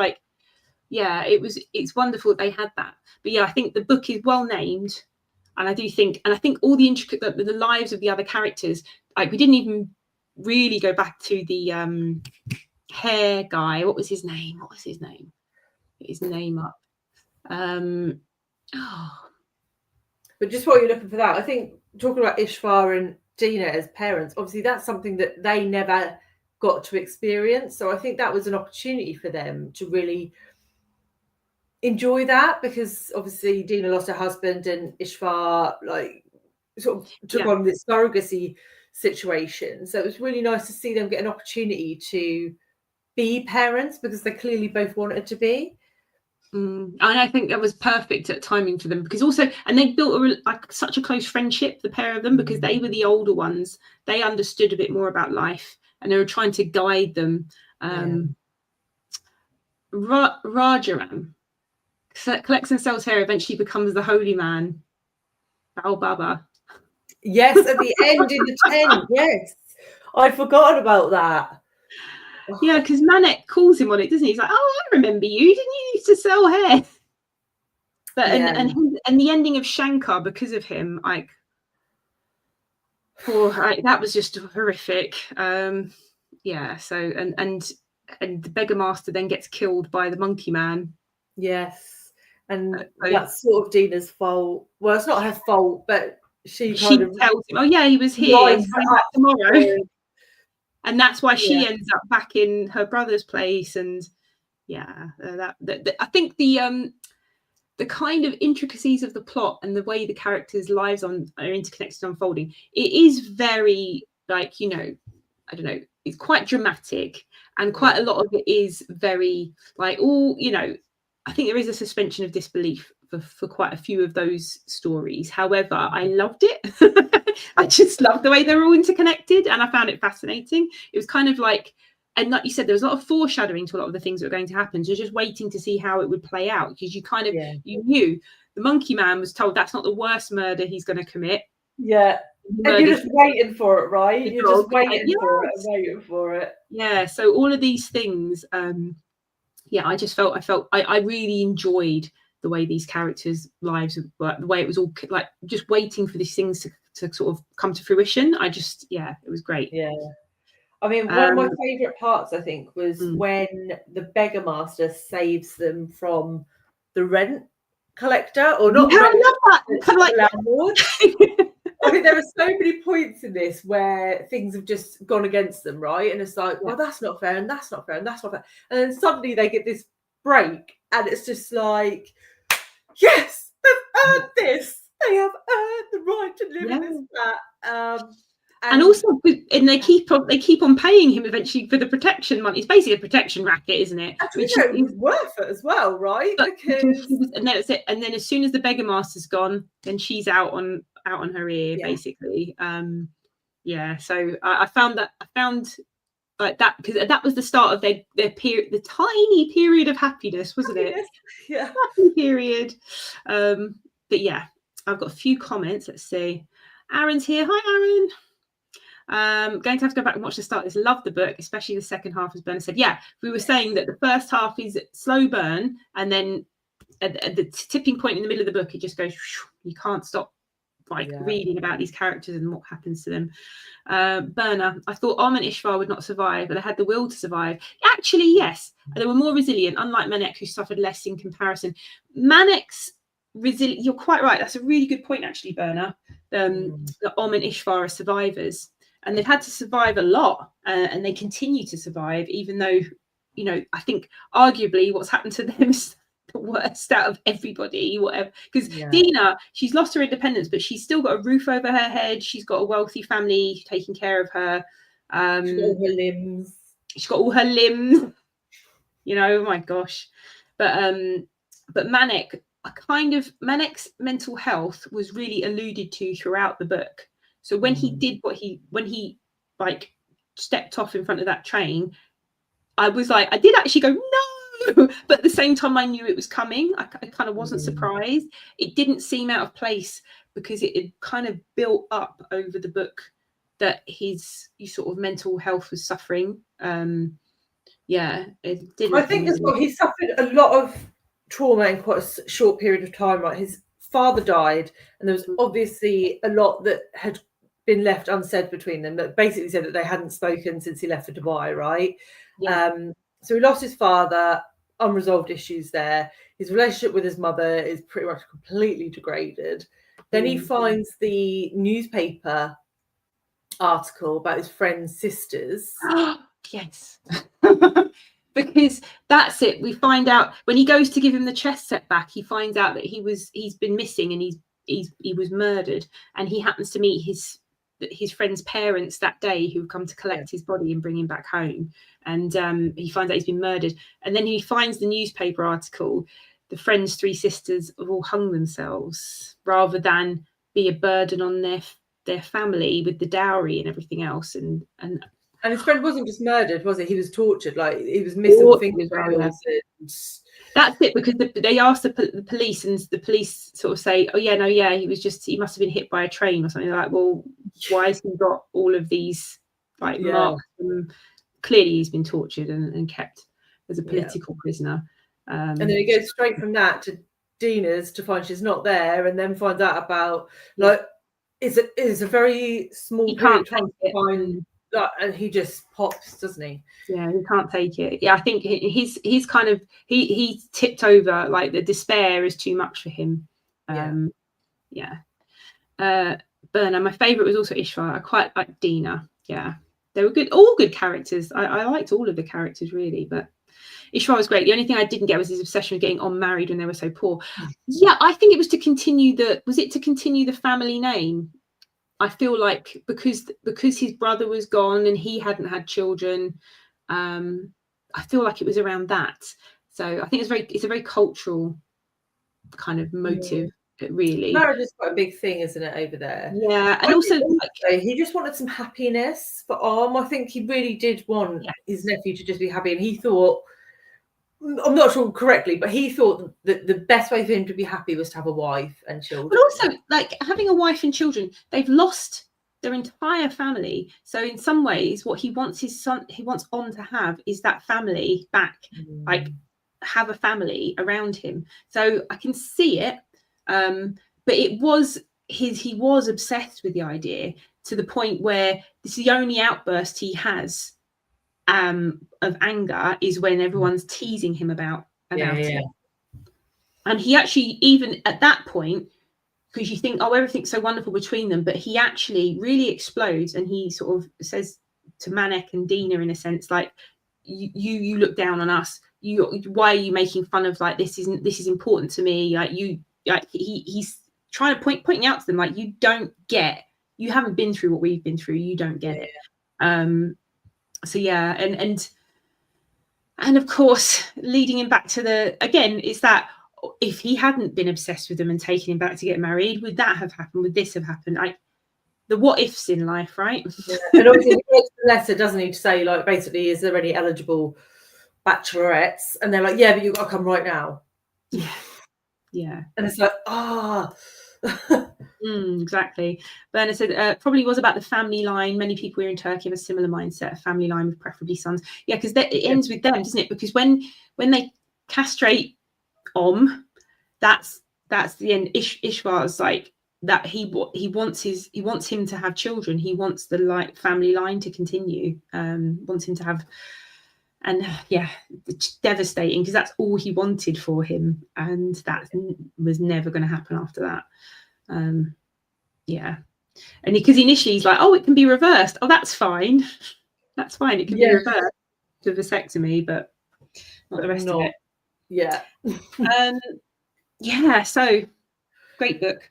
it's wonderful that they had that. But I think the book is well named, and I think all the intricate, the lives of the other characters, like, we didn't even really go back to the hair guy. What was his name? Get his name up. But just while you're looking for that, I think talking about Ishvar and Dina as parents, obviously that's something that they never got to experience. So I think that was an opportunity for them to really enjoy that, because obviously Dina lost her husband and Ishvar sort of took on this surrogacy situation. So it was really nice to see them get an opportunity to be parents, because they clearly both wanted to be. And I think that was perfect at timing for them, because also, and they built such a close friendship, the pair of them, because they were the older ones. They understood a bit more about life, and they were trying to guide them. Rajaram collects and sells hair, eventually becomes the holy man, Bal Baba. Yes, at the end in the tent. Yes, I'd forgotten about that. Yeah, because Manek calls him on it, doesn't he? He's like, "Oh, I remember you. Didn't you used to sell hair?" But and the ending of Shankar, because of him, that was just horrific. So and the beggar master then gets killed by the monkey man. Yes, and that's sort of Dina's fault. Well, it's not her fault, but she tells him, "Oh yeah, he was here. He's coming back tomorrow." And that's why she ends up back in her brother's place. And I think the the kind of intricacies of the plot and the way the characters' lives are interconnected and unfolding, it is very, like, you know, I don't know, it's quite dramatic, and quite a lot of it is very, like, all, you know, I think there is a suspension of disbelief for quite a few of those stories. However, I loved it. I just loved the way they're all interconnected, and I found it fascinating. It was kind of like, and like you said, there was a lot of foreshadowing to a lot of the things that were going to happen. So just waiting to see how it would play out, because you kind of, you knew the Monkey Man was told that's not the worst murder he's going to commit. Yeah. And you're just waiting for it, right? You're just waiting for it and waiting for it. Yeah. So all of these things, yeah, I really enjoyed the way these characters' lives worked, the way it was all like just waiting for these things to sort of come to fruition. It was great. Yeah. I mean, one of my favourite parts, I think, was when the beggar master saves them from the rent collector, or not. Yeah, I love that. Kind of like landlord. I mean, there are so many points in this where things have just gone against them, right? And it's like, well, that's not fair, and that's not fair, and that's not fair. And then suddenly they get this break, and it's just like, yes, they've earned this. They have earned the right to live in this flat. And also, and they keep on paying him eventually for the protection money. It's basically a protection racket, isn't it? Which is worth it as well, right? Because and then it's it. And then as soon as the beggar master's gone, then she's out on her ear, basically. So I found like that, because that was the start of their period, the tiny period of happiness, wasn't it? Yeah, happy period. But yeah, I've got a few comments. Let's see. Aaron's here. Hi, Aaron. Going to have to go back and watch the start. Love the book, especially the second half, as Bernard said. Yeah, we were saying that the first half is slow burn, and then at the tipping point in the middle of the book, it just goes, you can't stop reading about these characters and what happens to them. Berna, I thought Om and Ishvar would not survive, but they had the will to survive. Actually, yes, they were more resilient, unlike Manek, who suffered less in comparison. Manek's resilient, you're quite right. That's a really good point, actually, Berna. That Om and Ishvar are survivors, and they've had to survive a lot, and they continue to survive, even though, you know, I think arguably what's happened to them is the worst out of everybody, whatever. Because Dina, she's lost her independence, but she's still got a roof over her head. She's got a wealthy family taking care of her. She's got all her limbs. She's got all her limbs. You know, oh my gosh. But Manek's mental health was really alluded to throughout the book. So when he did when he like stepped off in front of that train, I was like, I did actually go, no, but at the same time I knew it was coming. I kind of wasn't surprised. It didn't seem out of place, because it had kind of built up over the book that his sort of mental health was suffering. It didn't. I think as well, he suffered a lot of trauma in quite a short period of time. Right, his father died, and there was obviously a lot that had been left unsaid between them, that basically said that they hadn't spoken since he left for Dubai, right? So he lost his father, unresolved issues there. His relationship with his mother is pretty much completely degraded. Then he finds the newspaper article about his friend's sisters. Yes. Because that's it. We find out when he goes to give him the chest set back, he finds out that he's been missing, and he was murdered, and he happens to meet his friend's parents that day, who come to collect his body and bring him back home. And he finds out he's been murdered, and then he finds the newspaper article. The friend's 3 sisters have all hung themselves rather than be a burden on their family with the dowry and everything else. And his friend wasn't just murdered, was it? He was tortured. Like, he was missing fingernails. That's it, because they asked the police, and the police sort of say, oh yeah, no, yeah, he must have been hit by a train or something. Like, well, why has he got all of these marks? Clearly he's been tortured and kept as a political prisoner. And then he goes straight from that to Dina's to find she's not there, and then finds out about it's a very small period of time to find that, and he just pops, doesn't he? Yeah, he can't take it. Yeah, I think he's kind of he tipped over. Like, the despair is too much for him. Berna, my favorite was also Ishvar. I quite like Dina. Yeah, they were good, all good characters. I liked all of the characters, really. But Ishmael was great. The only thing I didn't get was his obsession with getting on married when they were so poor. Yeah, I think it was to continue the family name. I feel like because his brother was gone and he hadn't had children, I feel like it was around that. So I think it's a very cultural kind of motive, really. Marriage is quite a big thing, isn't it, over there? Yeah, and also he just wanted some happiness for Arm. I think he really did want his nephew to just be happy, and he thought, I'm not sure correctly, but he thought that the best way for him to be happy was to have a wife and children. But also, like, having a wife and children, they've lost their entire family. So in some ways, what he wants On to have is that family back, like have a family around him. So I can see it, but he was obsessed with the idea to the point where this is the only outburst he has of anger is when everyone's teasing him about it. And he actually, even at that point, because you think, oh, everything's so wonderful between them, but he actually really explodes, and he sort of says to Manek and Dina, in a sense, like, you look down on us. Why are you making fun of, like, this is important to me? Like, he's trying to pointing out to them, like, you haven't been through what we've been through. You don't get it. So yeah, and of course, leading him back to is that if he hadn't been obsessed with them and taken him back to get married, would that have happened? Would this have happened? The what ifs in life, right? Yeah. And obviously, he makes the letter, doesn't he, to say, like, basically, is there any eligible bachelorettes? And they're like, yeah, but you've got to come right now. Yeah. And it's like, exactly. Bernard said probably was about the family line. Many people here in Turkey have a similar mindset, a family line with preferably sons. Yeah, because it ends with them, doesn't it? Because when they castrate that's the end. Ishvar's like that. He wants him to have children. He wants the family line to continue. Wants him to have. And it's devastating because that's all he wanted for him, and that was never going to happen after that. And because initially he's like, oh, it can be reversed. Oh, that's fine. It can be reversed to vasectomy, but not the rest of it. So great book.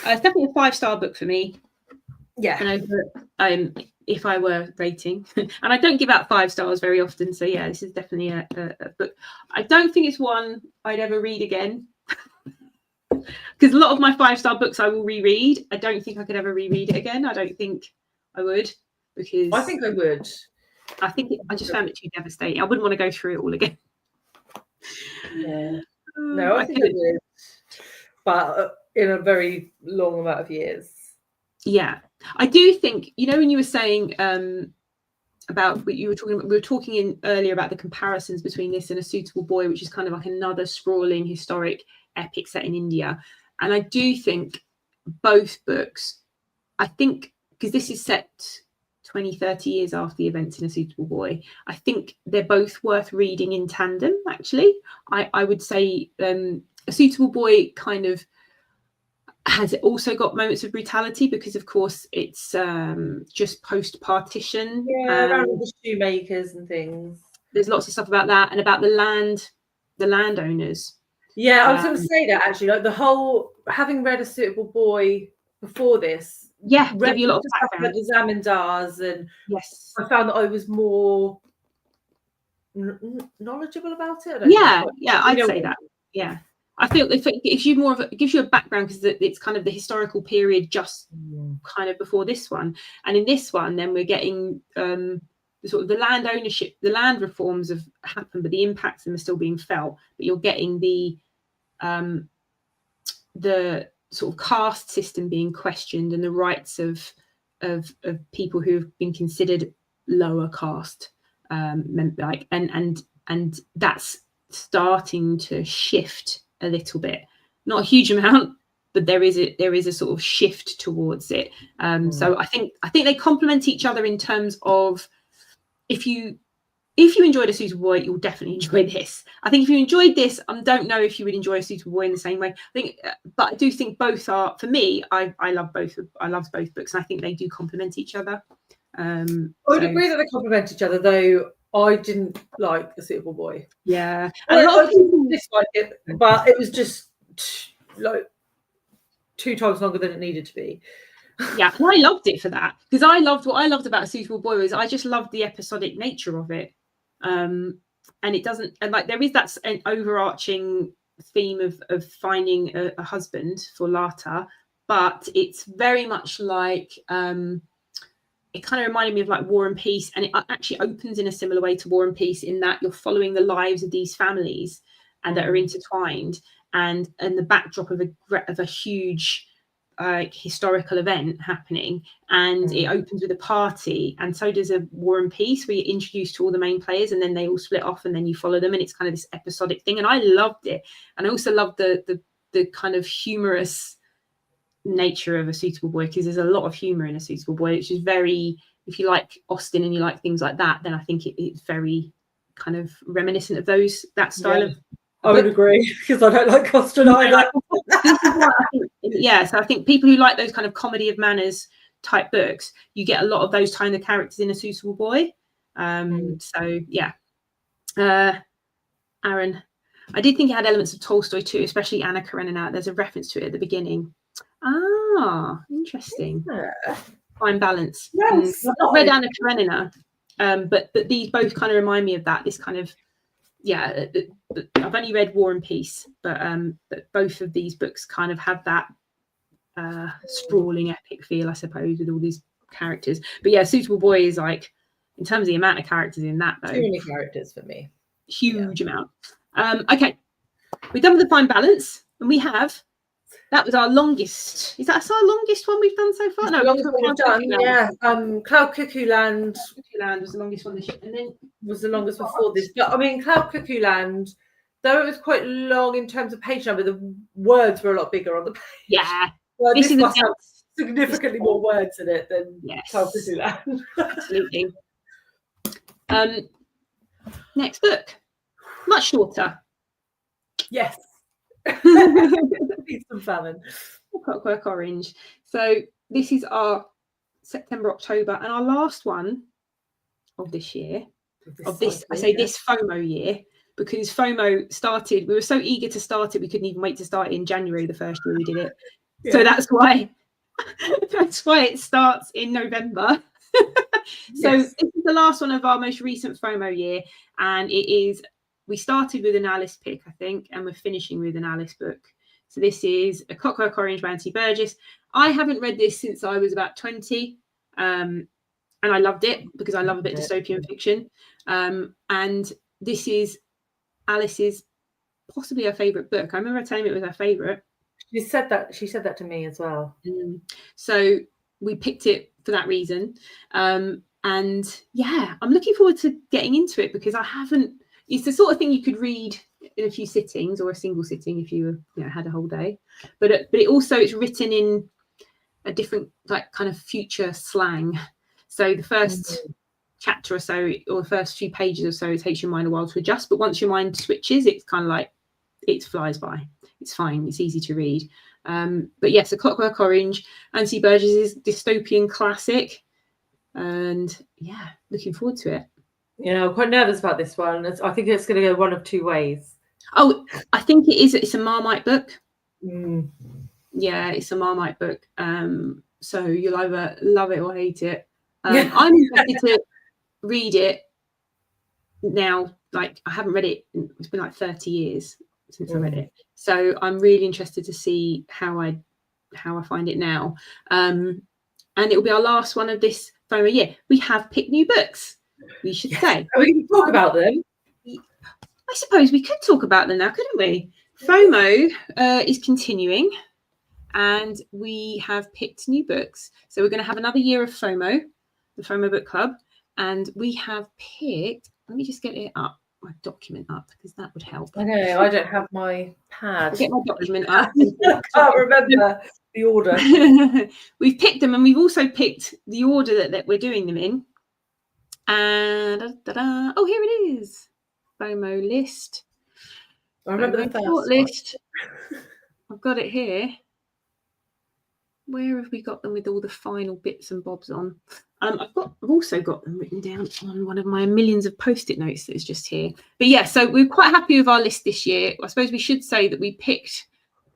It's definitely a 5-star book for me. If I were rating, and I don't give out 5 stars very often, so this is definitely a book. I don't think it's one I'd ever read again, because a lot of my 5-star books I will reread. I don't think I could ever reread it again. I don't think I would, because I think I would. I just found it too devastating. I wouldn't want to go through it all again. No, I think I would, but in a very long amount of years. Yeah, I do think, when you were saying about what you were talking about, we were talking earlier about the comparisons between this and A Suitable Boy, which is kind of like another sprawling historic epic set in India. And I do think both books, because this is set 20-30 years after the events in A Suitable Boy, I think they're both worth reading in tandem, actually. I would say A Suitable Boy kind of has also got moments of brutality, because of course it's just post-partition. Around the shoemakers and things. There's lots of stuff about that, and about the landowners. I was going to say that, actually, like the whole, having read A Suitable Boy before this, read you a lot of stuff about the zamindars, and I found that I was more knowledgeable about it. I'd say that. I feel it gives you gives you a background, because it's kind of the historical period just kind of before this one. And in this one, then we're getting the sort of the land ownership, the land reforms have happened, but the impacts of them are still being felt. But you're getting the sort of caste system being questioned, and the rights of people who have been considered lower caste, and that's starting to shift a little bit, not a huge amount, but there is a sort of shift towards it. So I think they complement each other in terms of, if you enjoyed A Suitable Boy, you'll definitely enjoy this. I think if you enjoyed this, I don't know if you would enjoy A Suitable Boy in the same way. But I do think both are, for me, I love both. I love both books, and I think they do complement each other. I would agree that they complement each other, though. I didn't like A Suitable Boy. Yeah, A lot of people dislike it, but it was just like 2 times longer than it needed to be. Yeah, and I loved it for that, because what I loved about A Suitable Boy was I just loved the episodic nature of it, and it doesn't, and like there is that an overarching theme of finding a husband for Lata, but it's very much like it kind of reminded me of like War and Peace, and it actually opens in a similar way to War and Peace in that you're following the lives of these families and that are intertwined, and the backdrop of a huge historical event happening, and it opens with a party, and so does a War and Peace, where you're introduced to all the main players and then they all split off and then you follow them, and it's kind of this episodic thing, and I loved it. And I also loved the kind of humorous nature of A Suitable Boy, because there's a lot of humor in A Suitable Boy, which is very, if you like Austen and you like things like that, then I think it's very kind of reminiscent of that style of. I would agree, because I don't like Austen either. So I think people who like those kind of comedy of manners type books, you get a lot of those kind of characters in A Suitable Boy. So yeah, Aaron, I did think it had elements of Tolstoy too, especially Anna Karenina. There's a reference to it at the beginning. Interesting. Yeah. Fine balance. Yes, I've not read Anna Karenina, but these both kind of remind me of that. This kind of, yeah, I've only read War and Peace, but both of these books kind of have that sprawling epic feel, I suppose, with all these characters. But yeah, Suitable Boy is like, in terms of the amount of characters in that, though, too many characters for me. Huge amount. Okay, we're done with the fine balance, and that was our longest. Is that our longest one we've done so far? No, longest one we've done. Yeah. Cloud Cuckoo Land. Cuckoo Land was the longest one this year, and then was the longest before this. But I mean, Cloud Cuckoo Land, though it was quite long in terms of page number, the words were a lot bigger on the page. Yeah. Well, this must have significantly more words in it than Cloud Cuckoo Land. Absolutely. Next book, much shorter. Yes. Peace and Famine. Clockwork Orange. So this is our September, October, and our last one of this year. This FOMO year, because FOMO started. We were so eager to start it, we couldn't even wait to start it in January, the first year we did it. Yeah. So that's why it starts in November. So this is the last one of our most recent FOMO year, and we started with an Alice pick, I think, and we're finishing with an Alice book. So this is A Clockwork Orange by Anthony Burgess. I haven't read this since I was about 20, and I loved it because I love a bit of dystopian fiction. And this is Alice's possibly her favourite book. I remember her telling me it was her favourite. She said that to me as well. So we picked it for that reason. And yeah, I'm looking forward to getting into it, because it's the sort of thing you could read in a few sittings, or a single sitting if you had a whole day. But it's written in a different, like, kind of future slang. So the first chapter or so, or the first few pages or so, it takes your mind a while to adjust. But once your mind switches, it's kind of like it flies by. It's fine. It's easy to read. But yes, A Clockwork Orange, Anthony Burgess's dystopian classic, and yeah, looking forward to it. I'm quite nervous about this one. I think it's going to go one of two ways. Oh, I think it is. It's a Marmite book. Yeah, it's a Marmite book. So you'll either love it or hate it. I'm interested to read it now. Like, I haven't read it. It's been like 30 years since I read it. So I'm really interested to see how I find it now. And it will be our last one of this FOMO year. We have picked new books, we should say. We can talk about them. I suppose we could talk about them now, couldn't we? FOMO is continuing, and we have picked new books. So we're going to have another year of FOMO, the FOMO Book Club, and we have picked, let me just get it up, my document up, because that would help. I know, I don't have my pad. I'll get my document up. I can't remember the order. We've picked them, and we've also picked the order that we're doing them in. And oh, here it is. FOMO list. I remember the first list. I've got it here. where have we got them with all the final bits and bobs on? I've also got them written down on one of my millions of post-it notes that is just here. But yeah, so we're quite happy with our list this year. I suppose we should say that we picked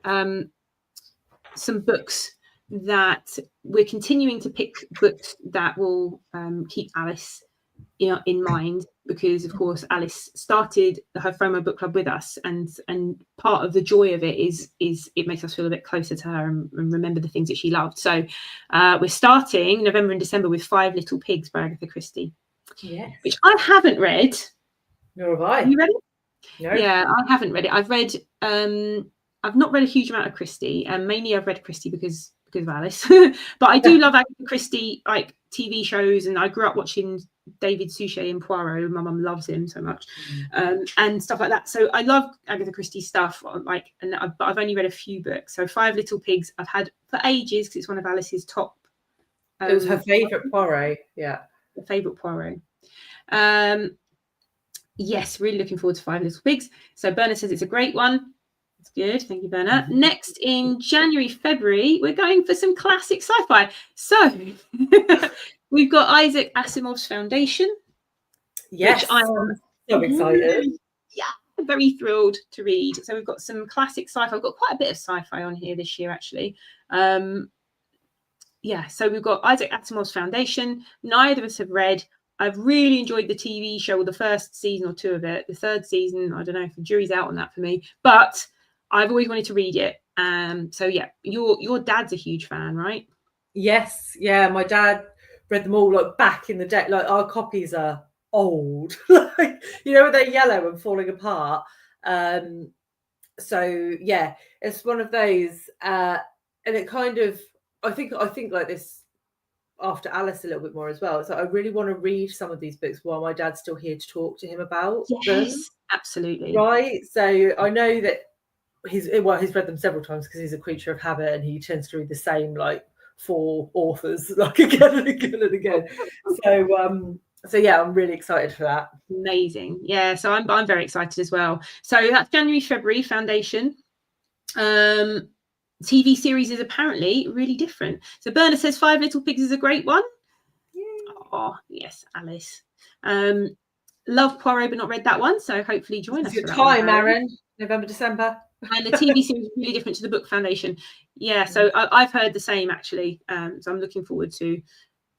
some books that we're continuing to pick, books that will keep Alice in mind, because of course Alice started her FOMO book club with us, and part of the joy of it is it makes us feel a bit closer to her and remember the things that she loved. So we're starting November and December with 5 Little Pigs by Agatha Christie, which I haven't read. Nor have I. Have you read it? No. Yeah, I haven't read it. I've not read a huge amount of Christie, and mainly I've read Christie because of Alice. But I do love Agatha Christie like TV shows, and I grew up watching David Suchet and Poirot. My mum loves him so much, and stuff like that. So I love Agatha Christie stuff. But I've only read a few books. So 5 Little Pigs I've had for ages because it's one of Alice's top. It was her favourite Poirot. Yeah, her favourite Poirot. Yes, really looking forward to 5 Little Pigs. So Bernard says it's a great one. It's good. Thank you, Bernard. Next, in January, February, we're going for some classic sci-fi. So we've got Isaac Asimov's Foundation. Yes, which I am so excited. Yeah, very thrilled to read. So we've got some classic sci-fi. We've got quite a bit of sci-fi on here this year, actually. Yeah, so we've got Isaac Asimov's Foundation. Neither of us have read. I've really enjoyed the TV show, or the first season or 2 of it. The 3rd season, I don't know if the jury's out on that for me, but I've always wanted to read it. So yeah, your dad's a huge fan, right? Yes, yeah, my dad read them all like back in the day. Like our copies are old, like they're yellow and falling apart. So yeah, it's one of those, and it kind of I think like this after Alice a little bit more as well. So I really want to read some of these books while my dad's still here to talk to him about them. Absolutely. Right. So I know that he's read them several times because he's a creature of habit, and he tends to read the same like 4 authors like again and again and again. So yeah, I'm really excited for that. Amazing. Yeah, so I'm very excited as well. So that's January, February, Foundation. TV series is apparently really different. So Bernard says 5 Little Pigs is a great one. Yay. Oh yes, Alice. Love Poirot, but not read that one. So hopefully join us. Your time, Aaron. November, December. And the TV series is really different to the book Foundation. Yeah, so I've heard the same actually. So I'm looking forward to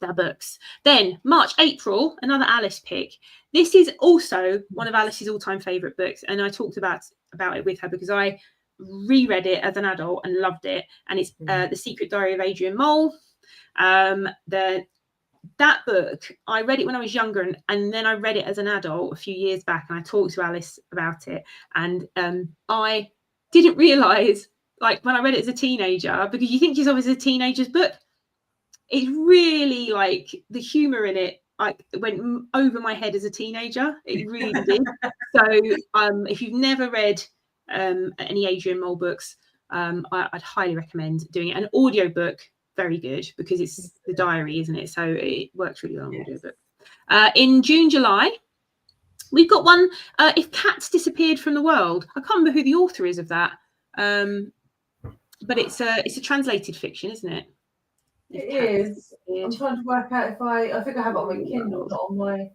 their books. Then March, April, another Alice pick. This is also one of Alice's all-time favourite books, and I talked about it with her because I reread it as an adult and loved it. And it's The Secret Diary of Adrian Mole. That book, I read it when I was younger, and then I read it as an adult a few years back, and I talked to Alice about it. And I didn't realise, like when I read it as a teenager, because you think yourself as a teenager's book, it's really like the humour in it like went over my head as a teenager. It really did. So if you've never read any Adrian Mole books, I'd highly recommend doing it. An audiobook, very good, because it's the diary, isn't it? So it works really well on audiobook. In June, July, we've got one, If Cats Disappeared from the World. I can't remember who the author is of that, but it's a translated fiction, isn't it? It is. I'm trying to work out if I think I have it on my Kindle, not on my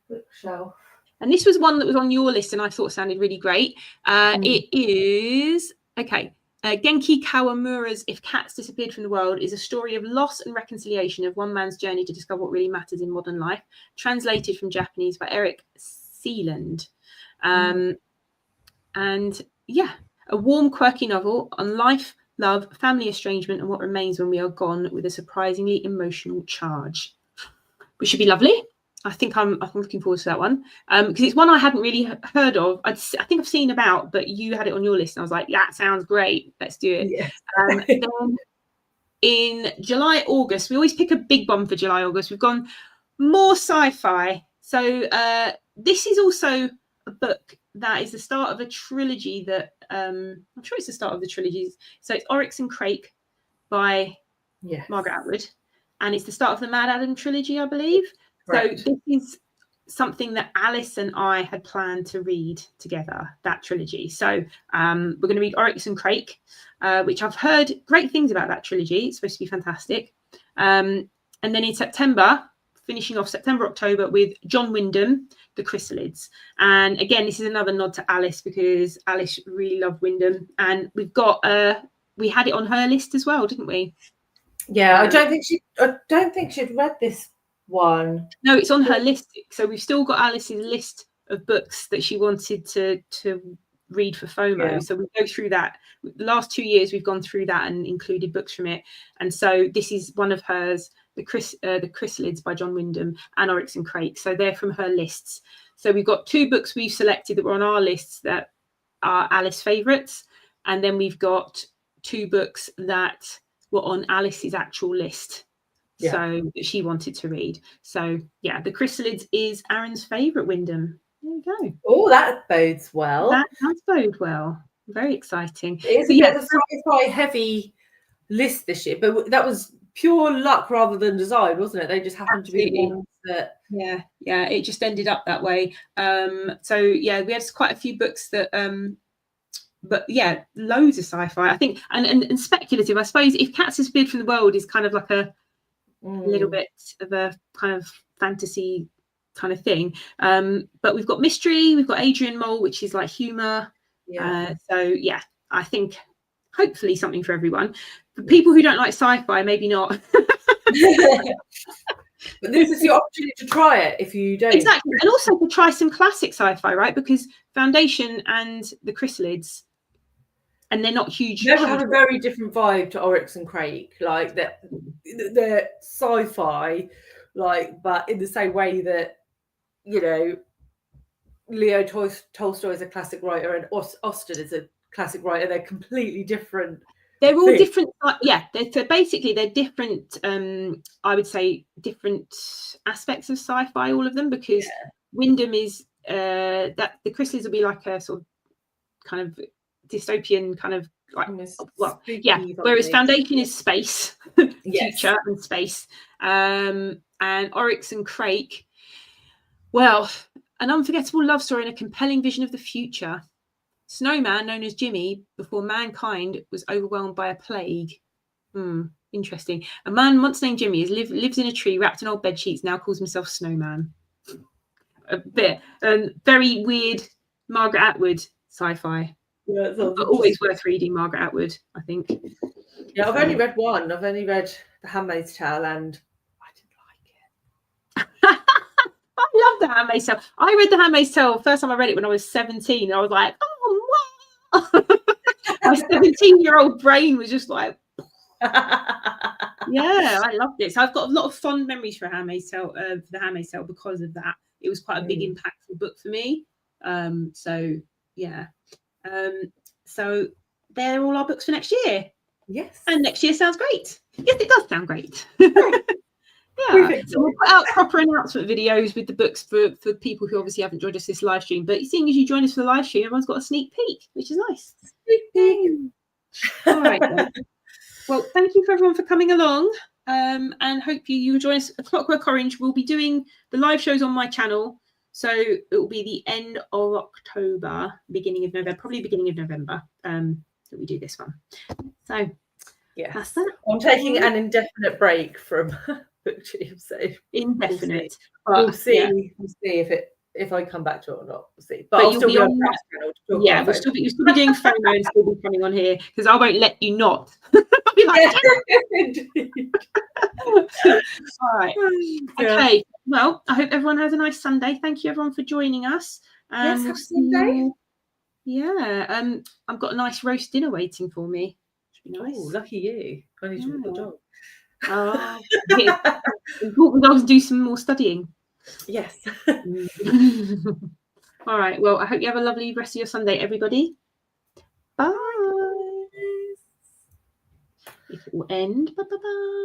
bookshelf. And this was one that was on your list and I thought sounded really great. It is, Genki Kawamura's If Cats Disappeared from the World is a story of loss and reconciliation of one man's journey to discover what really matters in modern life, translated from Japanese by Eric Sealand. And yeah, a warm, quirky novel on life, love, family estrangement, and what remains when we are gone, with a surprisingly emotional charge, which should be lovely. I think I'm looking forward to that one because it's one I hadn't really heard of. I think I've seen about, but you had it on your list, and I was like, that sounds great. Let's do it. Yes. Then in July, August, we always pick a big one for July, August. We've gone more sci-fi. So this is also a book that is the start of a trilogy that I'm sure it's the start of the trilogies. So it's Oryx and Crake by Margaret Atwood, and it's the start of the Mad Adam trilogy, I believe. Correct. So this is something that Alice and I had planned to read together, that trilogy. So we're going to read Oryx and Crake, which I've heard great things about that trilogy. It's supposed to be fantastic. And then in September, finishing off September, October with John Wyndham, The Chrysalids. And again, this is another nod to Alice, because Alice really loved Wyndham. And we've got, we had it on her list as well, didn't we? Yeah, I don't think she'd read this one. No, it's on her list. So we've still got Alice's list of books that she wanted to read for FOMO. Yeah. So we go through that. The last 2 years we've gone through that and included books from it. And so this is one of hers, the Chrysalids by John Wyndham and Oryx and Crake. So they're from her lists. So we've got 2 books we've selected that were on our lists that are Alice favourites. And then we've got 2 books that were on Alice's actual list. Yeah. So that she wanted to read. So yeah, The Chrysalids is Aaron's favourite Wyndham. There you go. Oh, that bodes well. That does bode well. Very exciting. It is a bit of a sci-fi heavy list this year, but that was pure luck rather than design, wasn't it? They just happened to be the ones that. Yeah, it just ended up that way. So yeah, we had quite a few books that but yeah, loads of sci-fi, I think, and speculative. I suppose if Cats Disappeared from the World is kind of like a little bit of a kind of fantasy kind of thing, but we've got mystery, we've got Adrian Mole, which is like humor. So yeah, I think hopefully something for everyone. For people who don't like sci-fi, maybe not. But this is your opportunity to try it if you don't. Exactly, and also to try some classic sci-fi, right? Because Foundation and The Chrysalids, and they're not huge. They have a very different vibe to Oryx and Crake. Like they're sci-fi, like, but in the same way that, you know, Leo Tolstoy is a classic writer and Austen is a classic writer. They're completely different. They're all different. Yeah, so basically they're different. I would say different aspects of sci-fi, all of them, because Wyndham is that The Chrysalids will be like a sort of kind of dystopian kind of like, whereas Foundation is space, future and space, and Oryx and Crake, well, an unforgettable love story and a compelling vision of the future. Snowman, known as Jimmy, before mankind was overwhelmed by a plague. Interesting. A man once named Jimmy lives in a tree wrapped in old bed sheets, now calls himself Snowman. A bit very weird Margaret Atwood sci-fi. Yeah, but always worth reading Margaret Atwood, I think. Yeah, I've only read one. I've only read The Handmaid's Tale, and I didn't like it. I love The Handmaid's Tale. I read The Handmaid's Tale first time I read it when I was 17. And I was like, oh, wow. My 17-year-old brain was just like, yeah, I loved it. So I've got a lot of fond memories for The Handmaid's Tale because of that. It was quite a big impactful book for me. So yeah. So they're all our books for next year. Yes. And next year sounds great. Yes, it does sound great. Yeah. So we'll put out proper announcement videos with the books for people who obviously haven't joined us this live stream. But seeing as you join us for the live stream, everyone's got a sneak peek, which is nice. Sneak peek. All right. Then. Well, thank you for everyone for coming along. And hope you will join us. Clockwork Orange will be doing the live shows on my channel. So it will be the end of October, beginning of November, probably beginning of November that we do this one. So yeah, that's that. I'm taking an indefinite break from BookTube, so indefinite. We'll see. Yeah. We'll see if I come back to it or not. We'll see. But I'll still be on that channel. Yeah, you'll still be doing FOMO and still be coming on here because I won't let you not. I'll be like, all right. Okay. Well, I hope everyone has a nice Sunday. Thank you everyone for joining us. Yes, have a Sunday. Yeah. I've got a nice roast dinner waiting for me. Should be nice. Oh, lucky you. I need to walk the dog. Walk the dogs and do some more studying. Yes. All right. Well, I hope you have a lovely rest of your Sunday, everybody. Bye. It will end. Bye.